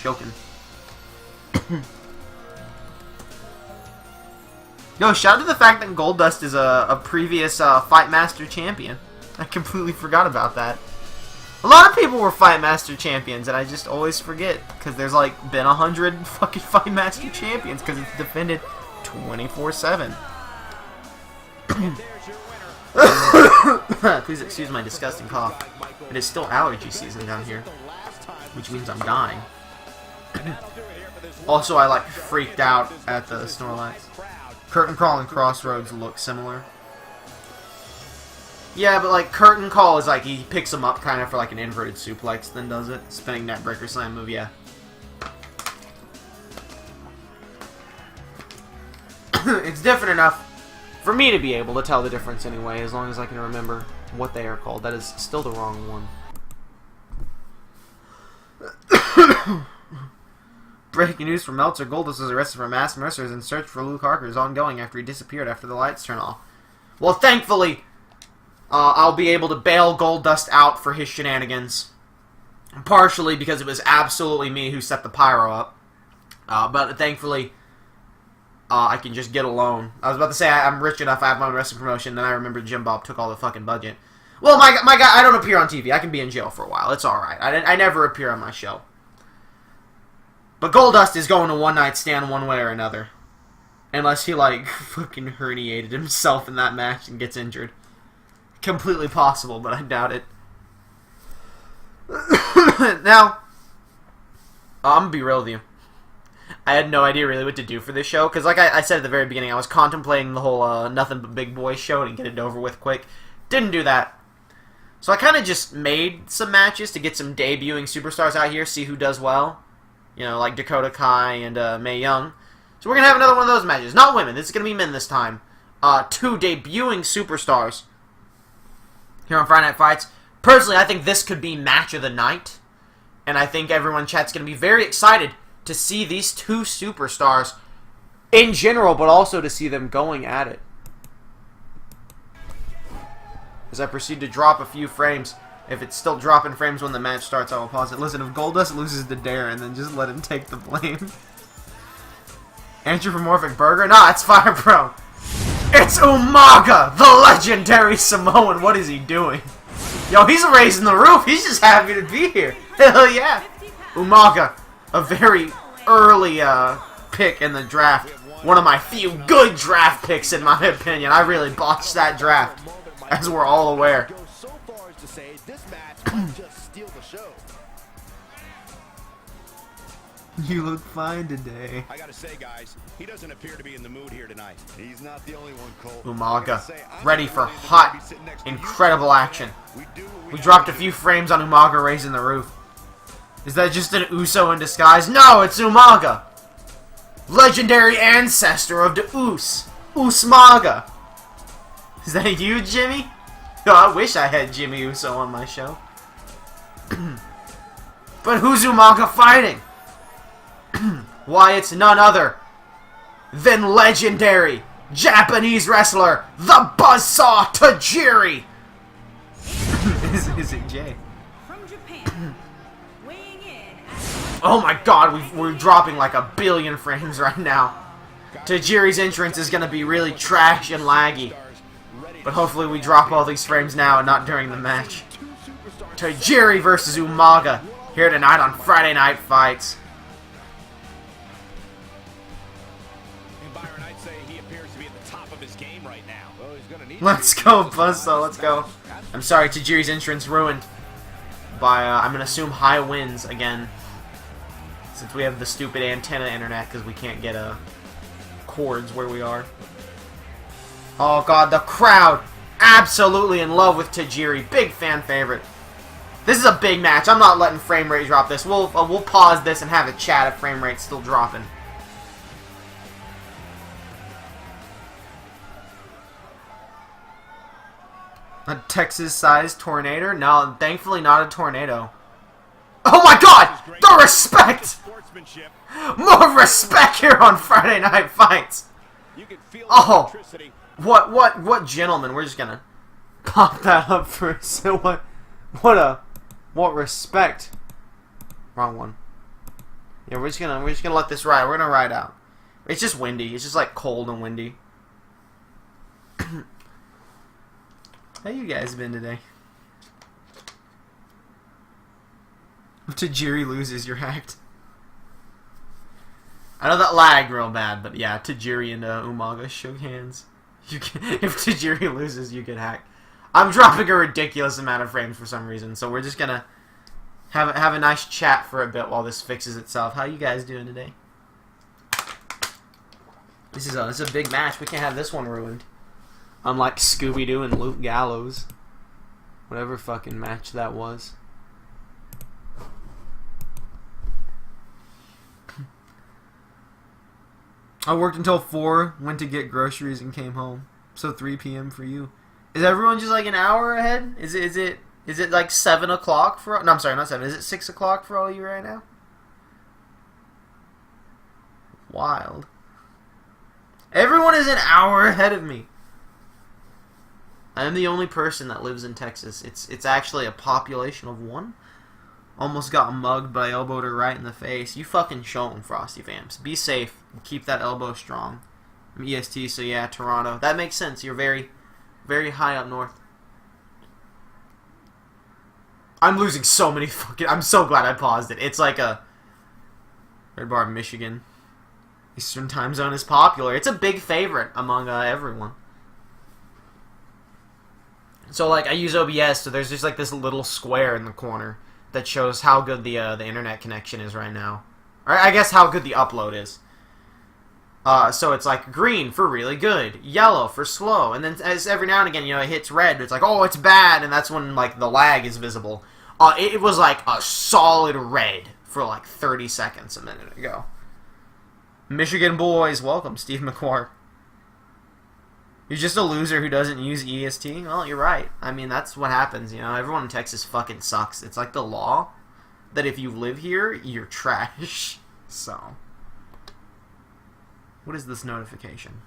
Choking. No, shout out to the fact that Goldust is a previous Fight Master champion. I completely forgot about that. A lot of people were Fight Master champions, and I just always forget because there's like been 100 fucking Fight Master champions because it's defended 24/7. Please excuse my disgusting cough. It is still allergy season down here, which means I'm dying. Also, I like freaked out at the Snorlax. Curtain Crawl and Crossroads look similar. Yeah, but like Curtain Call is like he picks him up kind of for like an inverted suplex, then does it. Spinning Net Breaker Slam move, yeah. It's different enough for me to be able to tell the difference anyway, as long as I can remember what they are called. That is still the wrong one. Breaking news from Meltzer. Goldust was arrested for mass murders and search for Luke Harker is ongoing after he disappeared after the lights turn off. Well, thankfully, I'll be able to bail Goldust out for his shenanigans. Partially because it was absolutely me who set the pyro up. But thankfully, I can just get a loan. I was about to say I'm rich enough, I have my own wrestling promotion, then I remember Jim Bob took all the fucking budget. Well, my guy, I don't appear on TV. I can be in jail for a while. It's alright. I never appear on my show. But Goldust is going to one night stand one way or another. Unless he, like, fucking herniated himself in that match and gets injured. Completely possible, but I doubt it. Now, I'm gonna be real with you. I had no idea really what to do for this show, because like I said at the very beginning, I was contemplating the whole Nothing But Big Boys show to get it over with quick. Didn't do that. So I kind of just made some matches to get some debuting superstars out here, see who does well. You know, like Dakota Kai and Mae Young. So we're going to have another one of those matches. Not women, this is going to be men this time. 2 debuting superstars here on Friday Night Fights. Personally, I think this could be match of the night. And I think everyone in chat's going to be very excited to see these 2 superstars in general, but also to see them going at it. As I proceed to drop a few frames. If it's still dropping frames when the match starts, I will pause it. Listen, if Goldust loses to Darren, then just let him take the blame. Anthropomorphic Burger? Nah, it's Fire Pro. It's Umaga, the legendary Samoan. What is he doing? Yo, he's raising the roof. He's just happy to be here. Hell yeah. Umaga, a very early pick in the draft. One of my few good draft picks, in my opinion. I really botched that draft, as we're all aware. You look fine today. I gotta say, guys, he doesn't appear to be in the mood here tonight. He's not the only one, Cole. Umaga, ready for hot, incredible action. We dropped a few frames on Umaga raising the roof. Is that just an Uso in disguise? No, it's Umaga! Legendary ancestor of the Usmaga. Is that you, Jimmy? Oh, I wish I had Jimmy Uso on my show. But who's Umaga fighting? Why, it's none other than legendary Japanese wrestler, the Buzzsaw Tajiri! Is it Jay? From Japan, weighing in at... Oh my god, we're dropping like 1 billion frames right now. Tajiri's entrance is going to be really trash and laggy. But hopefully we drop all these frames now and not during the match. Tajiri versus Umaga here tonight on Friday Night Fights. Let's go, Buzzsaw, let's go. I'm sorry, Tajiri's entrance ruined by, I'm going to assume high winds again. Since we have the stupid antenna internet because we can't get cords where we are. Oh god, the crowd absolutely in love with Tajiri. Big fan favorite. This is a big match. I'm not letting frame rate drop this. We'll pause this and have a chat if frame rate's still dropping. A Texas-sized tornado? No, thankfully not a tornado. Oh my god! The respect! More respect here on Friday Night Fights! Oh! What gentleman? We're just gonna pop that up for so what respect? Wrong one. Yeah, we're just gonna let this ride. We're gonna ride out. It's just windy. It's just like cold and windy. How you guys been today? If Tajiri loses, you're hacked. I know that lagged real bad, but yeah, Tajiri and Umaga shook hands. If Tajiri loses, you get hacked. I'm dropping a ridiculous amount of frames for some reason, so we're just gonna have a nice chat for a bit while this fixes itself. How you guys doing today? This is a big match. We can't have this one ruined. Unlike Scooby-Doo and Luke Gallows. Whatever fucking match that was. I worked until 4, went to get groceries, and came home. So 3 p.m. for you. Is everyone just like an hour ahead? Is it like 7 o'clock for? No, I'm sorry, not 7. Is it 6 o'clock for all you right now? Wild. Everyone is an hour ahead of me. I am the only person that lives in Texas. It's actually a population of 1. Almost got mugged, but I elbowed her right in the face. You fucking show 'em, Frosty Vamps. Be safe. Keep that elbow strong. I'm EST, so yeah, Toronto. That makes sense. You're very, very high up north. I'm losing so many fucking... I'm so glad I paused it. It's like a... Red Bar, Michigan. Eastern time zone is popular. It's a big favorite among everyone. So, like, I use OBS, so there's just, like, this little square in the corner that shows how good the internet connection is right now. Or, I guess, how good the upload is. So it's, like, green for really good, yellow for slow, and then as every now and again, you know, it hits red, it's like, oh, it's bad, and that's when, like, the lag is visible. It was, like, a solid red for, like, 30 seconds a minute ago. Michigan boys, welcome, Steve McQuark. You're just a loser who doesn't use EST? Well, you're right. I mean, that's what happens, you know. Everyone in Texas fucking sucks. It's like the law that if you live here, you're trash. So. What is this notification?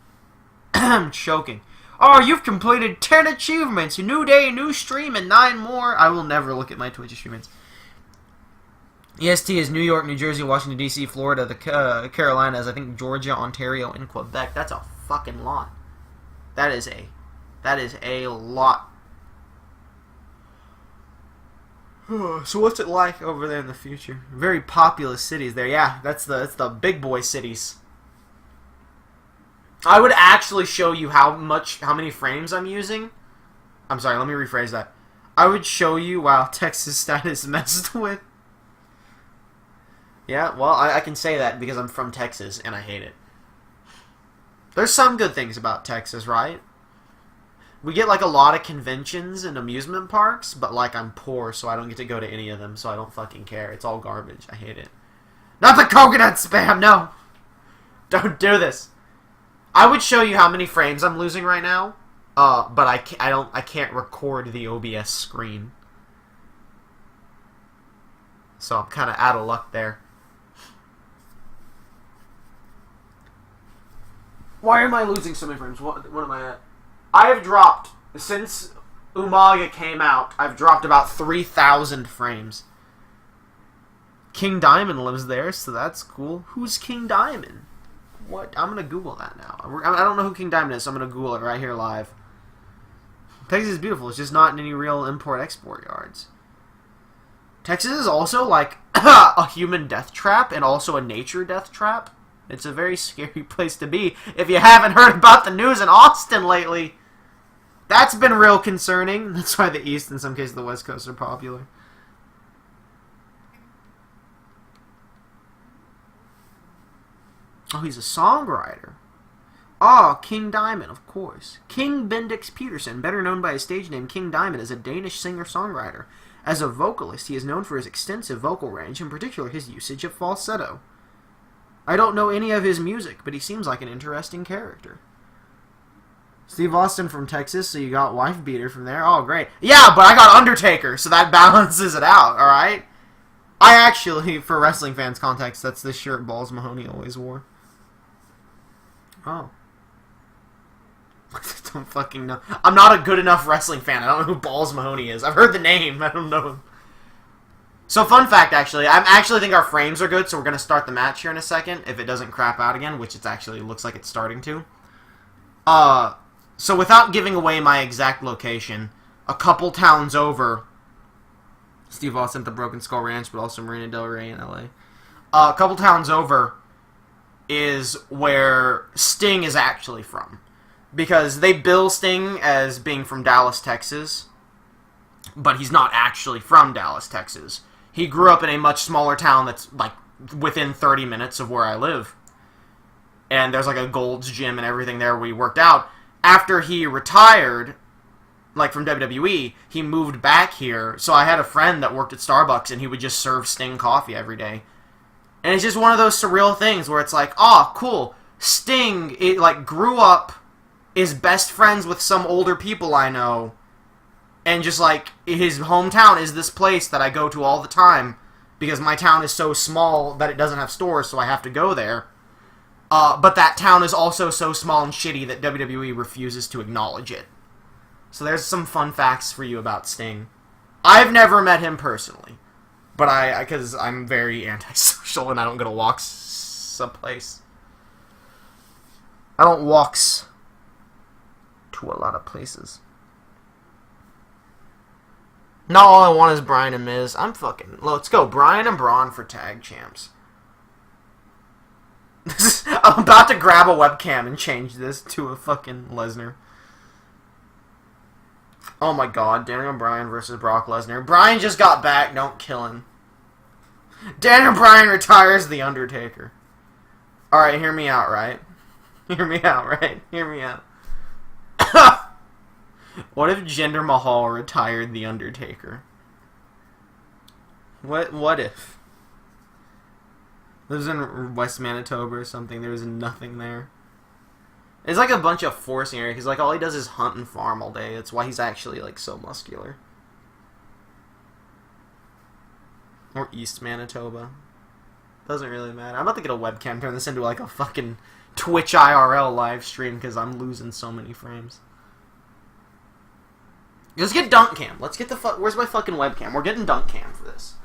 I'm choking. Oh, you've completed 10 achievements. A new day, a new stream, and 9 more. I will never look at my Twitch achievements. EST is New York, New Jersey, Washington, D.C., Florida, the Carolinas, I think Georgia, Ontario, and Quebec. That's a fucking lot. That is a lot. So what's it like over there in the future? Very populous cities there. Yeah, that's the big boy cities. I would actually show you how many frames I'm using. I'm sorry, let me rephrase that. I would show you while Texas status messed with. Yeah, well, I can say that because I'm from Texas and I hate it. There's some good things about Texas, right? We get, like, a lot of conventions and amusement parks, but, like, I'm poor, so I don't get to go to any of them, so I don't fucking care. It's all garbage. I hate it. Not the coconut spam, no! Don't do this. I would show you how many frames I'm losing right now, but I can't record the OBS screen. So I'm kind of out of luck there. Why am I losing so many frames? What am I at? I have dropped, since Umaga came out, I've dropped about 3,000 frames. King Diamond lives there, so that's cool. Who's King Diamond? What? I'm going to Google that now. I don't know who King Diamond is, so I'm going to Google it right here live. Texas is beautiful. It's just not in any real import-export yards. Texas is also, like, a human death trap and also a nature death trap. It's a very scary place to be if you haven't heard about the news in Austin lately. That's been real concerning. That's why the East, in some cases the West Coast, are popular. Oh, he's a songwriter. Oh, King Diamond, of course. King Bendix Peterson, better known by his stage name King Diamond, is a Danish singer-songwriter. As a vocalist, he is known for his extensive vocal range, in particular his usage of falsetto. I don't know any of his music, but he seems like an interesting character. Steve Austin from Texas, so you got Wife Beater from there. Oh, great. Yeah, but I got Undertaker, so that balances it out, alright? I actually, for wrestling fans' context, that's the shirt Balls Mahoney always wore. Oh. I don't fucking know. I'm not a good enough wrestling fan. I don't know who Balls Mahoney is. I've heard the name. I don't know him. So, fun fact, actually. I actually think our frames are good, so we're going to start the match here in a second, if it doesn't crap out again, which it actually looks like it's starting to. So, without giving away my exact location, a couple towns over, Steve Austin at the Broken Skull Ranch, but also Marina Del Rey in LA. A couple towns over is where Sting is actually from. Because they bill Sting as being from Dallas, Texas, but he's not actually from Dallas, Texas. He grew up in a much smaller town that's like within 30 minutes of where I live. And there's like a Gold's Gym and everything there where he worked out. After he retired, like from WWE, he moved back here. So I had a friend that worked at Starbucks and he would just serve Sting coffee every day. And it's just one of those surreal things where it's like, oh, cool. Sting, like, grew up, is best friends with some older people I know, and just, like, his hometown is this place that I go to all the time, because my town is so small that it doesn't have stores, so I have to go there. But that town is also so small and shitty that WWE refuses to acknowledge it. So there's some fun facts for you about Sting. I've never met him personally, but because I'm very antisocial and I don't go to walks someplace. I don't walks to a lot of places. No, all I want is Bryan and Miz. Let's go. Bryan and Braun for tag champs. I'm about to grab a webcam and change this to a fucking Lesnar. Oh my god, Daniel Bryan versus Brock Lesnar. Bryan just got back, don't kill him. Daniel Bryan retires The Undertaker. Alright, hear me out, right? Hear me out, right? Hear me out. What if Jinder Mahal retired The Undertaker? What if? Lives in West Manitoba or something, there was nothing there. It's like a bunch of forcing area, because like all he does is hunt and farm all day. That's why he's actually like so muscular. Or East Manitoba. Doesn't really matter. I'm about to get a webcam, turn this into like a fucking Twitch IRL live stream, because I'm losing so many frames. Let's get Dunk Cam. Let's get the where's my fucking webcam? We're getting Dunk Cam for this.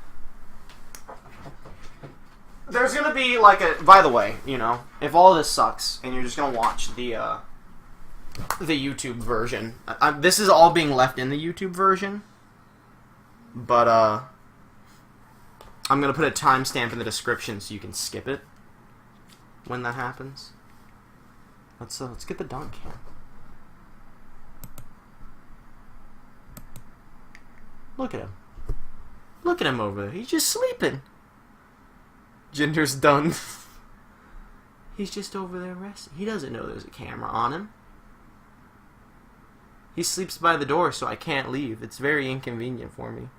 There's gonna be like a. By the way, you know, if all of this sucks and you're just gonna watch the YouTube version, this is all being left in the YouTube version. But I'm gonna put a timestamp in the description so you can skip it when that happens. Let's get the Dunk Cam. Look at him. Look at him over there. He's just sleeping. Jinder's done. He's just over there resting. He doesn't know there's a camera on him. He sleeps by the door, so I can't leave. It's very inconvenient for me.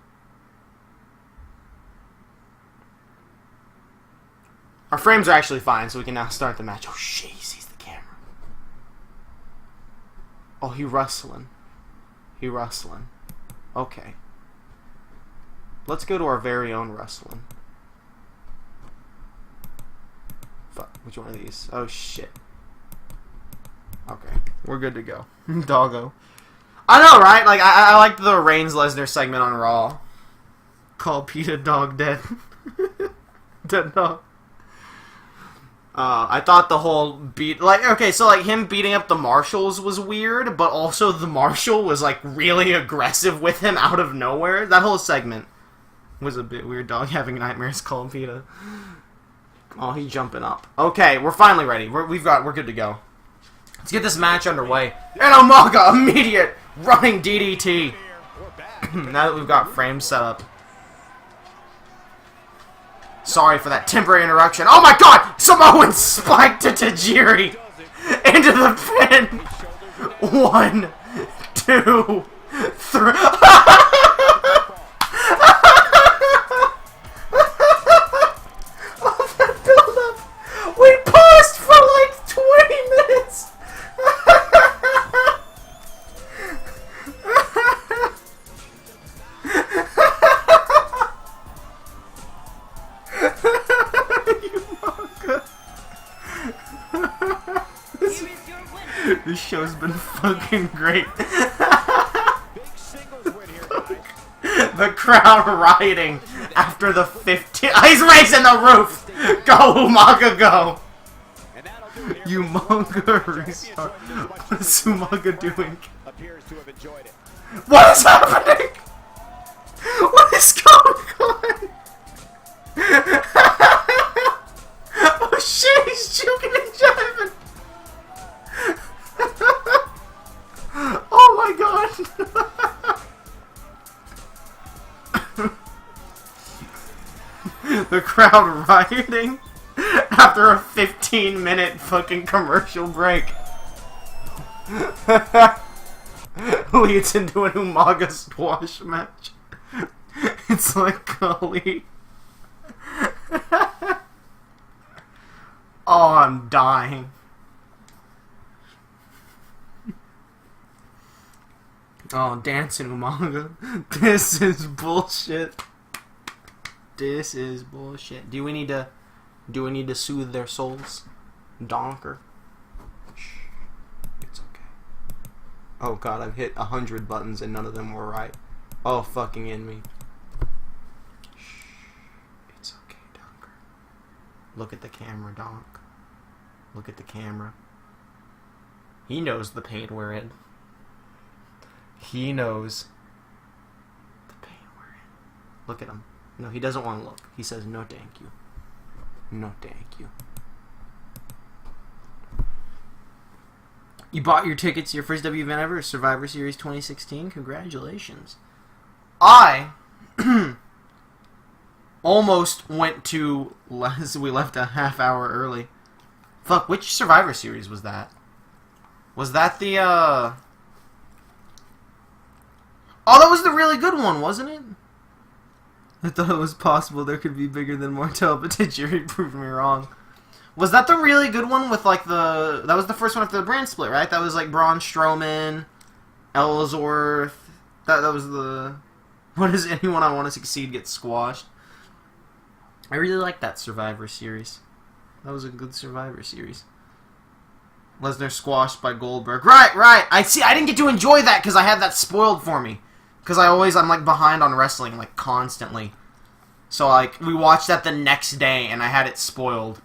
Our frames are actually fine, so we can now start the match. Oh shit, he sees the camera. Oh, he rustling. He rustling. Okay. Let's go to our very own rustling. Fuck, which one of these? Oh shit. Okay, we're good to go. Doggo. I know, right? Like, I liked the Reigns Lesnar segment on Raw. Call PETA dog dead. Dead dog. I thought the whole okay, so like him beating up the Marshals was weird, but also the Marshal was like really aggressive with him out of nowhere. That whole segment was a bit weird. Dog having nightmares, call PETA. Oh, he's jumping up. Okay, we're finally ready. We're good to go. Let's get this match underway. And Umaga, immediate running DDT. Now that we've got frames set up. Sorry for that temporary interruption. Oh my god! Samoan spiked to Tajiri into the pin. 1, 2, 3. We paused for like 20 minutes! This show's been fucking great. The crowd rioting after the 15. He's raising the roof! Go, Umaga, go! Umaga restart. What is Umaga doing? What is happening? What is going The crowd rioting after a 15-minute fucking commercial break. Leads into an Umaga squash match. It's like, golly. Oh, I'm dying. Oh, dancing Umaga. This is bullshit. This is bullshit. Do we need to soothe their souls? Donker. Shh. It's okay. Oh god, I've hit 100 buttons and none of them were right. Oh, fucking in me. Shh. It's okay, Donker. Look at the camera, Donk. Look at the camera. He knows the pain we're in. He knows the pain we're in. Look at him. No, he doesn't want to look. He says, no thank you. No thank you. You bought your tickets to your first W event ever, Survivor Series 2016. Congratulations. I almost went to... We left a half hour early. Fuck, which Survivor Series was that? Was that the, Oh, that was the really good one, wasn't it? I thought it was possible there could be bigger than Martel, but Tajiri proved me wrong. Was that the really good one with, like, the... That was the first one after the brand split, right? That was, like, Braun Strowman, Ellsworth... That was the... What does anyone I want to succeed get squashed? I really like that Survivor Series. That was a good Survivor Series. Lesnar squashed by Goldberg. Right! I didn't get to enjoy that because I had that spoiled for me. Because I'm, like, behind on wrestling, like, constantly. So, like, we watched that the next day, and I had it spoiled.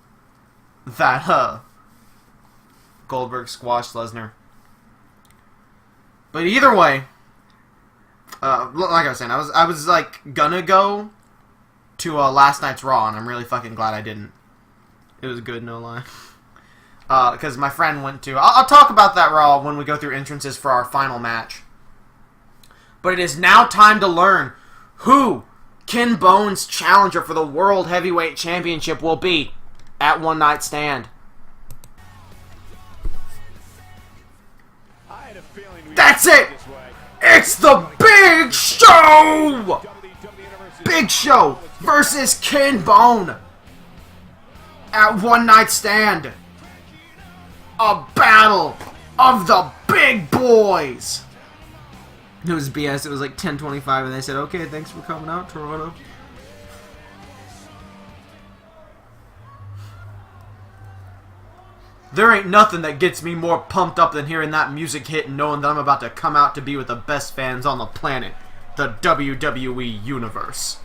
That, Goldberg squashed Lesnar. But either way, like I was saying, I was, like, gonna go to, last night's Raw, and I'm really fucking glad I didn't. It was good, no lie. Because my friend went to... I'll talk about that Raw when we go through entrances for our final match. But it is now time to learn who Ken Bone's challenger for the World Heavyweight Championship will be at One Night Stand. That's it! It's the Big Show! Big Show versus Ken Bone at One Night Stand. A battle of the big boys. It was BS. It was like 10:25, and they said, "Okay, thanks for coming out, Toronto." There ain't nothing that gets me more pumped up than hearing that music hit and knowing that I'm about to come out to be with the best fans on the planet, the WWE Universe.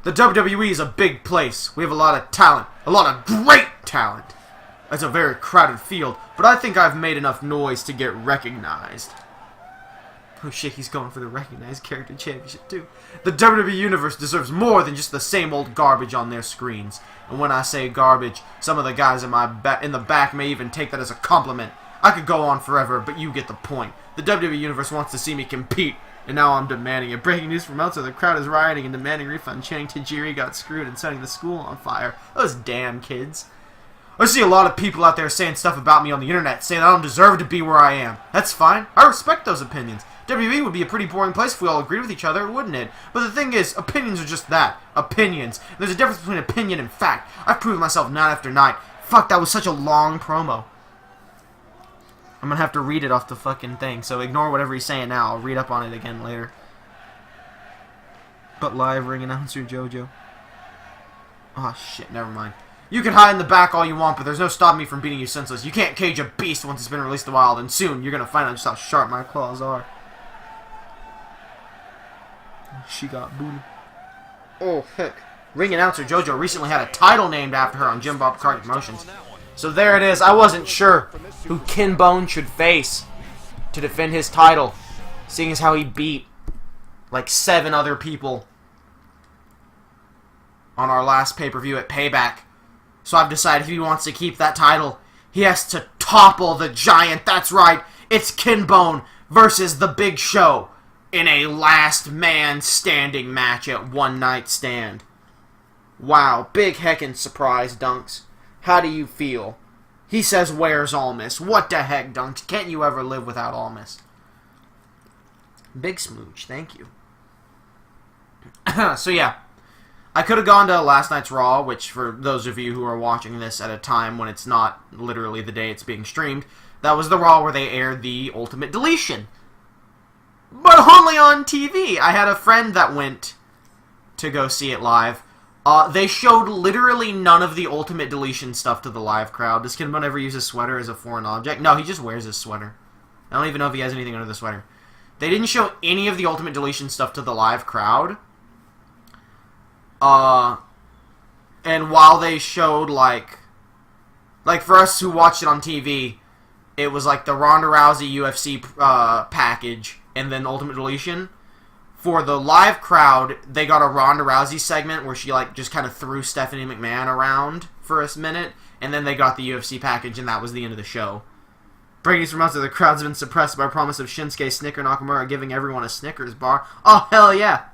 The WWE is a big place. We have a lot of talent, a lot of great talent. It's a very crowded field, but I think I've made enough noise to get recognized. Oh shit, he's going for the recognized character championship too. The WWE Universe deserves more than just the same old garbage on their screens. And when I say garbage, some of the guys in the back may even take that as a compliment. I could go on forever, but you get the point. The WWE Universe wants to see me compete, and now I'm demanding it. Breaking news from outside, the crowd is rioting and demanding refund, chanting Tajiri got screwed and setting the school on fire. Those damn kids. I see a lot of people out there saying stuff about me on the internet, saying I don't deserve to be where I am. That's fine. I respect those opinions. WWE would be a pretty boring place if we all agreed with each other, wouldn't it? But the thing is, opinions are just that. Opinions. There's a difference between opinion and fact. I've proven myself night after night. Fuck, that was such a long promo. I'm gonna have to read it off the fucking thing, so ignore whatever he's saying now. I'll read up on it again later. But live ring announcer JoJo. Oh shit, never mind. You can hide in the back all you want, but there's no stopping me from beating you senseless. You can't cage a beast once it's been released to the wild, and soon you're gonna find out just how sharp my claws are. She got booty. Oh, heck. Ring announcer JoJo recently had a title named after her on Jim Bob Cart Promotions. So there it is. I wasn't sure who Ken Bone should face to defend his title, seeing as how he beat like 7 other people on our last pay-per-view at Payback. So I've decided if he wants to keep that title, He has to topple the Giant. That's right. It's Kinbone versus the Big Show in a last man standing match at One Night Stand. Wow, big heckin' surprise, Dunks. How do you feel? He says, where's Almas? What the heck, Dunks? Can't you ever live without Almas? Big smooch, thank you. So yeah, I could have gone to last night's Raw, which for those of you who are watching this at a time when it's not literally the day it's being streamed, that was the Raw where they aired the Ultimate Deletion. But only on TV. I had a friend that went to go see it live. They showed literally none of the Ultimate Deletion stuff to the live crowd. Does Kinbone ever use his sweater as a foreign object? No, he just wears his sweater. I don't even know if he has anything under the sweater. They didn't show any of the Ultimate Deletion stuff to the live crowd. And while they showed, like for us who watched it on TV, it was like the Ronda Rousey UFC package and then Ultimate Deletion. For the live crowd, they got a Ronda Rousey segment where she like just kind of threw Stephanie McMahon around for a minute, and then they got the UFC package, and that was the end of the show. Breaking from out to the crowd's been suppressed by a promise of Shinsuke Snicker Nakamura giving everyone a Snickers bar. Oh, hell yeah.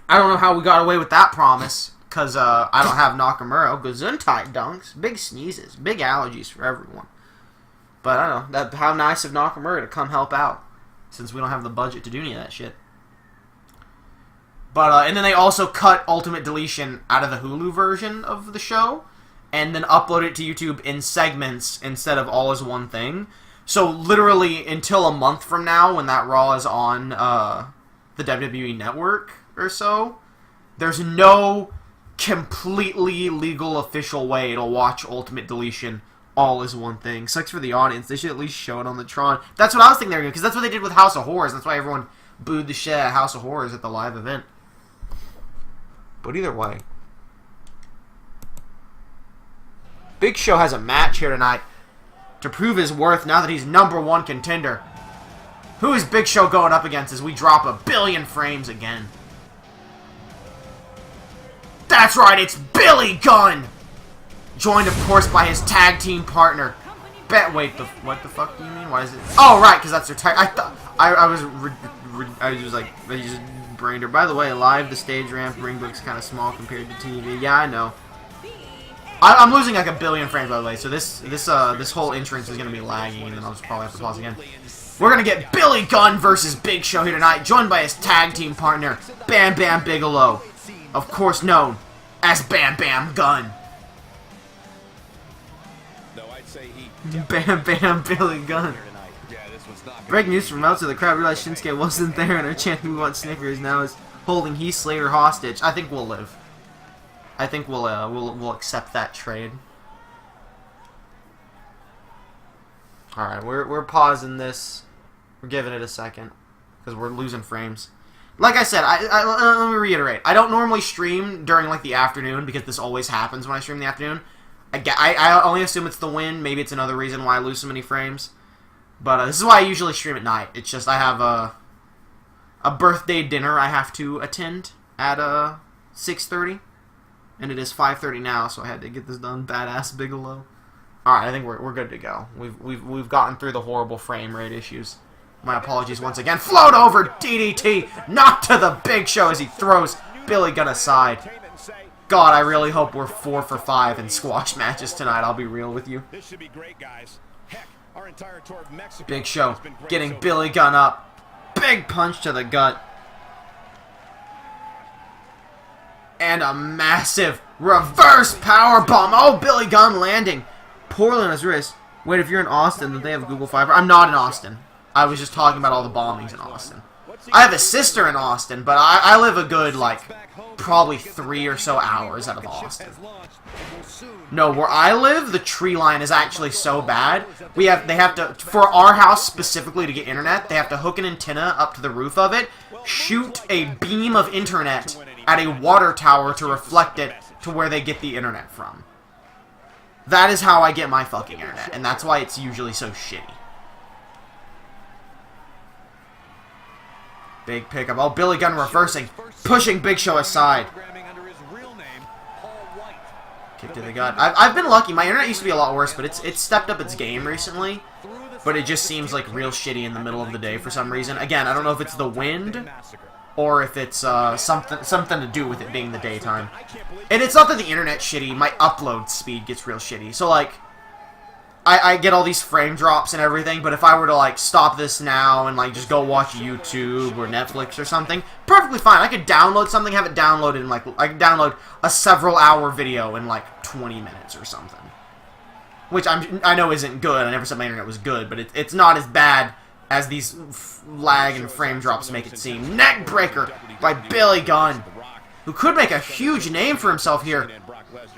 I don't know how we got away with that promise, because I don't have Nakamura. Gesundheit, Dunks. Big sneezes. Big allergies for everyone. But I don't know. How nice of Nakamura to come help out, since we don't have the budget to do any of that shit. But, and then they also cut Ultimate Deletion out of the Hulu version of the show, and then upload it to YouTube in segments instead of all as one thing. So literally until a month from now, when that Raw is on the WWE Network or so, there's no completely legal official way to watch Ultimate Deletion all as one thing. Sucks for the audience. They should at least show it on the Tron. That's what I was thinking they were doing, because that's what they did with House of Horrors. That's why everyone booed the shit out of House of Horrors at the live event. But either way, Big Show has a match here tonight to prove his worth now that he's #1 contender. Who is Big Show going up against as we drop 1 billion frames again? That's right, it's Billy Gunn! Joined, of course, by his tag team partner. Wait, what the fuck do you mean? Why is it? Oh, right, because that's their tag. I thought I was just like, I just brained her. By the way, live the stage ramp ring book's kind of small compared to TV. Yeah, I know. I'm losing like 1 billion frames, by the way. So this whole entrance is gonna be lagging, and then I'll just probably have to pause again. We're gonna get Billy Gunn versus Big Show here tonight, joined by his tag team partner, Bam Bam Bigelow, of course known as Bam Bam Gunn. Bam Bam Billy Gunn. Breaking news from out to the crowd realized Shinsuke wasn't there and are chanting we want Snickers now is holding Heath Slater hostage. I think we'll live. I think we'll accept that trade. Alright, we're pausing this. We're giving it a second because we're losing frames. Like I said, let me reiterate. I don't normally stream during like the afternoon because this always happens when I stream in the afternoon. I only assume it's the win. Maybe it's another reason why I lose so many frames. But this is why I usually stream at night. It's just I have a birthday dinner I have to attend at 6:30, and it is 5:30 now, so I had to get this done. Badass Bigelow. All right, I think we're good to go. We've gotten through the horrible frame rate issues. My apologies once again. Float over DDT, knocked to the Big Show as he throws Billy Gunn aside. God, I really hope we're 4 for 5 in squash matches tonight. I'll be real with you. This should be great, guys. Heck, our entire tour of Mexico Big Show has been great getting so Billy Gunn up. Big punch to the gut. And a massive reverse powerbomb. Oh, Billy Gunn landing. Poorly on his wrist. Wait, if you're in Austin, then they have Google Fiber. I'm not in Austin. I was just talking about all the bombings in Austin. I have a sister in Austin, but I live a good, like, probably 3 or so hours out of Austin. No, where I live, the tree line is actually so bad. They have to, for our house specifically to get internet, they have to hook an antenna up to the roof of it, shoot a beam of internet at a water tower to reflect it to where they get the internet from. That is how I get my fucking internet, and that's why it's usually so shitty. Big pickup. Oh, Billy Gunn reversing, pushing Big Show aside. Kick to the gut. I've been lucky. My internet used to be a lot worse, but it's stepped up its game recently. But it just seems like real shitty in the middle of the day for some reason. Again, I don't know if it's the wind or if it's something to do with it being the daytime. And it's not that the internet's shitty. My upload speed gets real shitty. So like, I get all these frame drops and everything, but if I were to, like, stop this now and, like, just go watch YouTube or Netflix or something, perfectly fine. I could download something, have it downloaded in, like, I could download a several-hour video in, like, 20 minutes or something. Which I know isn't good. I never said my internet was good, but it's not as bad as these lag and frame drops make it seem. Neckbreaker by Billy Gunn, who could make a huge name for himself here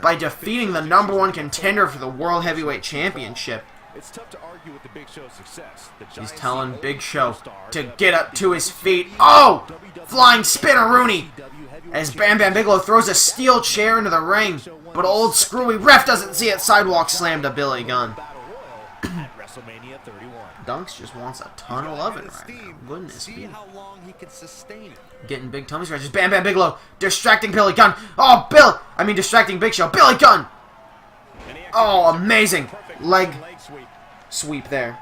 by defeating the #1 contender for the World Heavyweight Championship. It's tough to argue with the Big Show's success. He's telling Big Show to get up to his feet. Oh! Flying spinneroonie! As Bam Bam Bigelow throws a steel chair into the ring. But old screwy ref doesn't see it. Sidewalk slam to Billy Gunn. Dunks just wants a ton of loving right now. Goodness me. Getting big tummy scratches. Bam Bam Bigelow distracting Billy Gunn. Oh, distracting Big Show. Billy Gunn! Oh, amazing. Leg sweep there.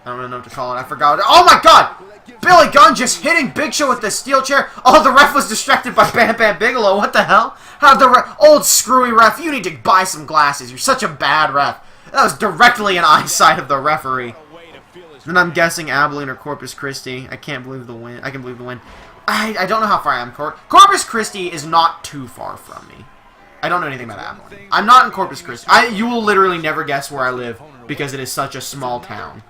I don't know what to call it. I forgot. Oh my god! Billy Gunn just hitting Big Show with the steel chair. Oh, the ref was distracted by Bam Bam Bigelow. What the hell? How the old screwy ref? You need to buy some glasses. You're such a bad ref. That was directly in eyesight of the referee. And I'm guessing Abilene or Corpus Christi. I can't believe the win. I can believe the win. I don't know how far I am. Corpus Christi is not too far from me. I don't know anything about Abilene. I'm not in Corpus Christi. You will literally never guess where I live because it is such a small town.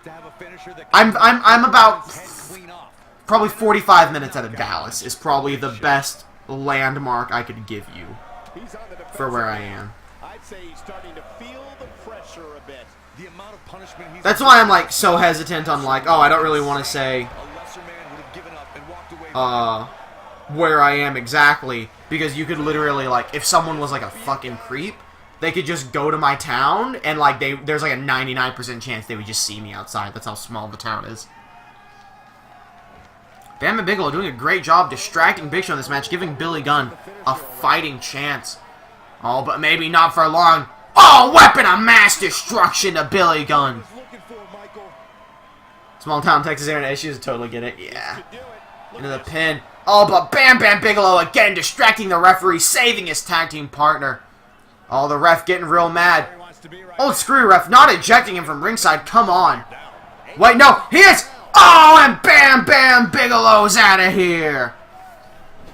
I'm about probably 45 minutes out of Dallas is probably the best landmark I could give you for where I am. That's why I'm like so hesitant on like, oh, I don't really want to say where I am exactly, because you could literally, like, if someone was like a fucking creep, they could just go to my town and like there's like a 99% chance they would just see me outside. That's how small the town is. Bam Bam Bigelow doing a great job distracting Big Show in this match, giving Billy Gunn a fighting chance. Oh, but maybe not for long. Oh, weapon of mass destruction to Billy Gunn. Small town Texas internet issues, totally get it. Yeah. Into the pin. Oh, but Bam Bam Bigelow again distracting the referee, saving his tag team partner. Oh, the ref getting real mad. Old screw ref not ejecting him from ringside. Come on. Wait, no, he is. Oh, and Bam Bam Bigelow's out of here.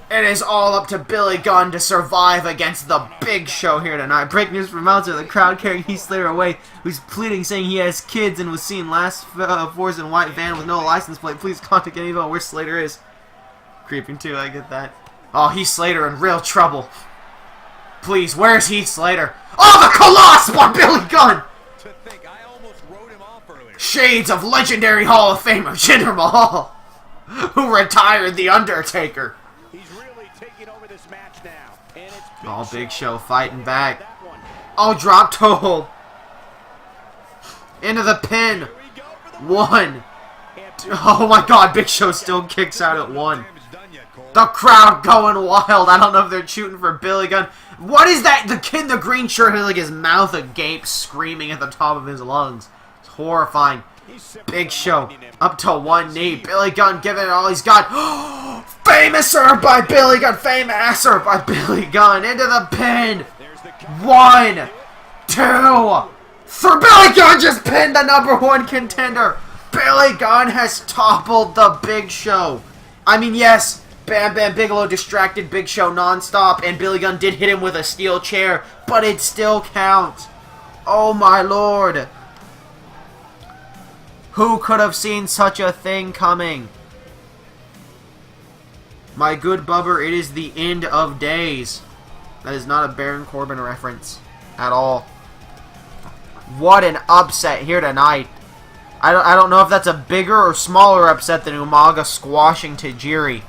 It is all up to Billy Gunn to survive against the Big Show here tonight. Breaking news from Meltzer, the crowd carrying Heath Slater away, who's pleading, saying he has kids and was seen last Force in white van with no license plate. Please contact any info where Slater is. Creeping too, I get that. Oh, Heath Slater in real trouble. Please, where's Heath Slater? Oh, the Colossus by Billy Gunn! Shades of legendary Hall of Famer Jinder Mahal, who retired The Undertaker. Oh, Big Show fighting back. Oh, drop toe hold. Into the pin. 1. Oh my god, Big Show still kicks out at 1. The crowd going wild. I don't know if they're shooting for Billy Gunn. What is that? The kid in the green shirt has like his mouth agape, screaming at the top of his lungs. It's horrifying. Big Show up to 1 knee. Billy Gunn giving it all he's got. Famouser by Billy Gunn. Famouser by Billy Gunn. Into the pin. 1, 2, 3. Billy Gunn just pinned the #1 contender. Billy Gunn has toppled the Big Show. I mean, yes, Bam Bam Bigelow distracted Big Show nonstop, and Billy Gunn did hit him with a steel chair, but it still counts. Oh my lord. Who could have seen such a thing coming? My good bubber, it is the end of days. That is not a Baron Corbin reference at all. What an upset here tonight. I don't know if that's a bigger or smaller upset than Umaga squashing Tajiri.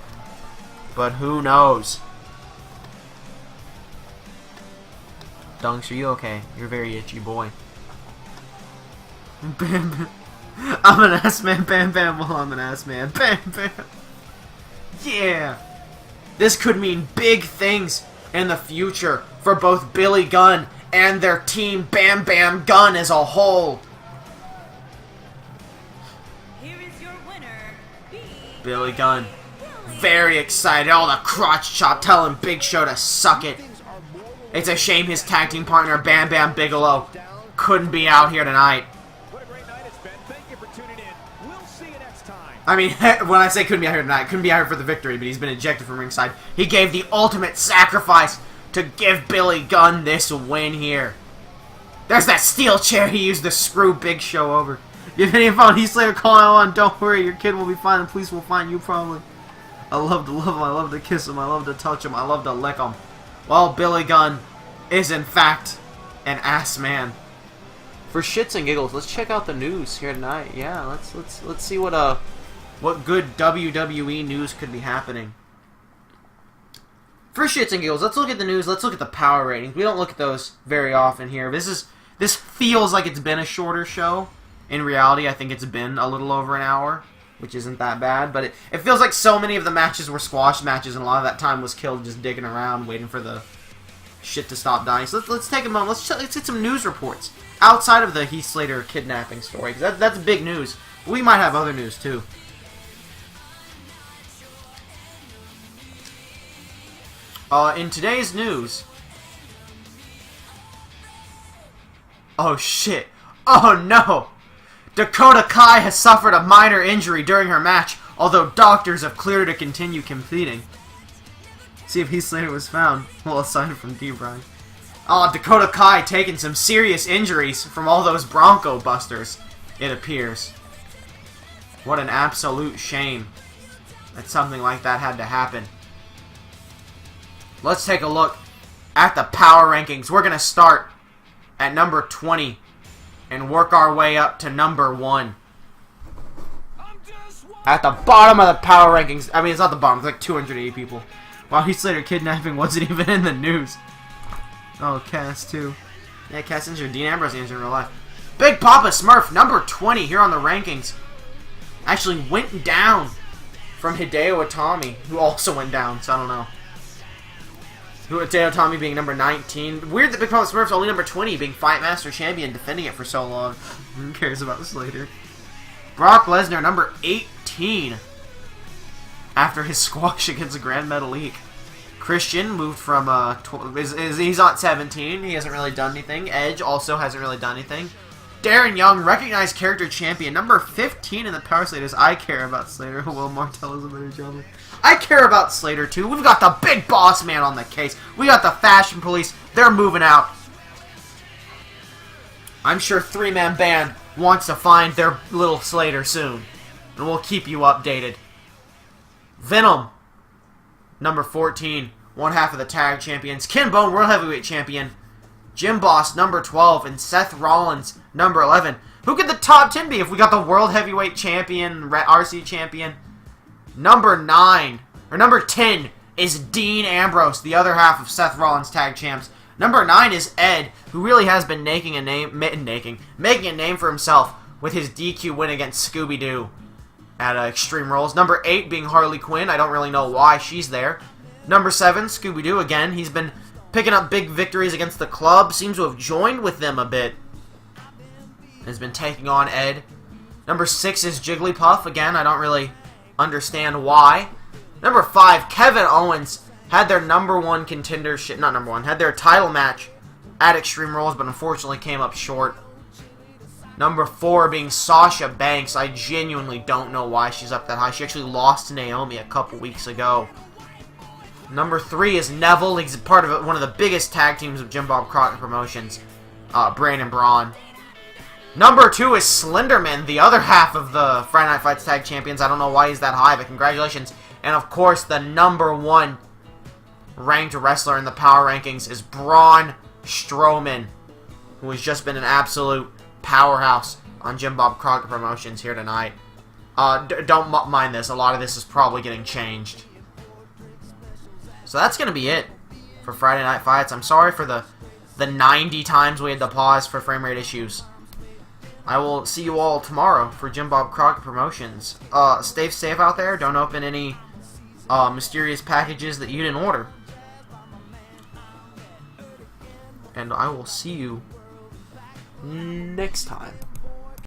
But who knows? Dunks, are you okay? You're a very itchy boy. Bam Bam. I'm an ass man, Bam Bam. Well, I'm an ass man, Bam Bam. Yeah. This could mean big things in the future for both Billy Gunn and their team Bam Bam Gun as a whole. Here is your winner, Billy Gunn. Very excited. All the crotch chop telling Big Show to suck it. It's a shame his tag team partner Bam Bam Bigelow couldn't be out here tonight. What a great night it's been. Thank you for tuning in. We'll see you next time. I mean, when I say couldn't be out here tonight, couldn't be out here for the victory, but he's been ejected from ringside. He gave the ultimate sacrifice to give Billy Gunn this win here. There's that steel chair he used to screw Big Show over. If any found Heath Slater calling on, don't worry, your kid will be fine, the police will find you probably. I love to love him, I love to kiss him, I love to touch him, I love to lick him. Well, Billy Gunn is in fact an ass man. For shits and giggles, let's check out the news here tonight. Yeah, let's see what good WWE news could be happening. For shits and giggles, let's look at the news. Let's look at the power ratings. We don't look at those very often here. This feels like it's been a shorter show. In reality, I think it's been a little over an hour, which isn't that bad. But it feels like so many of the matches were squash matches, and a lot of that time was killed just digging around, waiting for the shit to stop dying. So let's take a moment. Let's get some news reports outside of the Heath Slater kidnapping story, because that's big news. We might have other news too. In today's news... Oh shit. Oh no! Dakota Kai has suffered a minor injury during her match, although doctors have cleared her to continue competing. See if Heath Slater was found. Well, aside from D-Bryan. Dakota Kai taking some serious injuries from all those Bronco Busters, it appears. What an absolute shame that something like that had to happen. Let's take a look at the power rankings. We're going to start at number 20 and work our way up to number 1. At the bottom of the power rankings, I mean, it's not the bottom, it's like 280 people. Wow, Heath Slater kidnapping wasn't even in the news. Oh, Cass, too. Yeah, Cass injured. Dean Ambrose injured in real life. Big Papa Smurf, number 20 here on the rankings. Actually went down from Hideo Itami, who also went down, so I don't know. Hideo Itami being number 19. Weird that Big Papa Smurf's only number 20, being Fight Master Champion, defending it for so long. Who cares about Slater? Brock Lesnar, number 18. After his squash against the Grand Metalik. Christian moved from, he's on 17. He hasn't really done anything. Edge also hasn't really done anything. Darren Young, recognized character champion, number 15 in the Power Slaters. I care about Slater. Will Martell is a better job. I care about Slater too. We've got the big boss man on the case. We got the Fashion Police. They're moving out. I'm sure 3-Man Band wants to find their little Slater soon. And we'll keep you updated. Venom, number 14. One half of the tag champions. Ken Bone, World Heavyweight Champion. Jim Boss, number 12. And Seth Rollins, number 11. Who could the top 10 be if we got the World Heavyweight Champion, RC Champion? Number 9, or number 10 is Dean Ambrose, the other half of Seth Rollins' tag champs. Number 9 is Ed, who really has been making a name for himself with his DQ win against Scooby-Doo at Extreme Rules. Number 8 being Harley Quinn. I don't really know why she's there. Number 7, Scooby-Doo again. He's been picking up big victories against the club. Seems to have joined with them a bit. Has been taking on Ed. Number 6 is Jigglypuff. Again, I don't really understand why. Number 5, Kevin Owens had their number 1 contendership, not number 1, had their title match at Extreme Rules, but unfortunately came up short. Number 4 being Sasha Banks. I genuinely don't know why she's up that high. She actually lost to Naomi a couple weeks ago. Number 3 is Neville. He's part of one of the biggest tag teams of Jim Bob Crockett Promotions, Brandon Braun. Number 2 is Slenderman, the other half of the Friday Night Fights Tag Champions. I don't know why he's that high, but congratulations. And of course, the number 1 ranked wrestler in the power rankings is Braun Strowman, who has just been an absolute powerhouse on Jim Bob Crockett Promotions here tonight. Don't mind this. A lot of this is probably getting changed. So that's going to be it for Friday Night Fights. I'm sorry for the 90 times we had to pause for frame rate issues. I will see you all tomorrow for Jim Bob Crockett Promotions. Stay safe out there. Don't open any mysterious packages that you didn't order. and I will see you next time.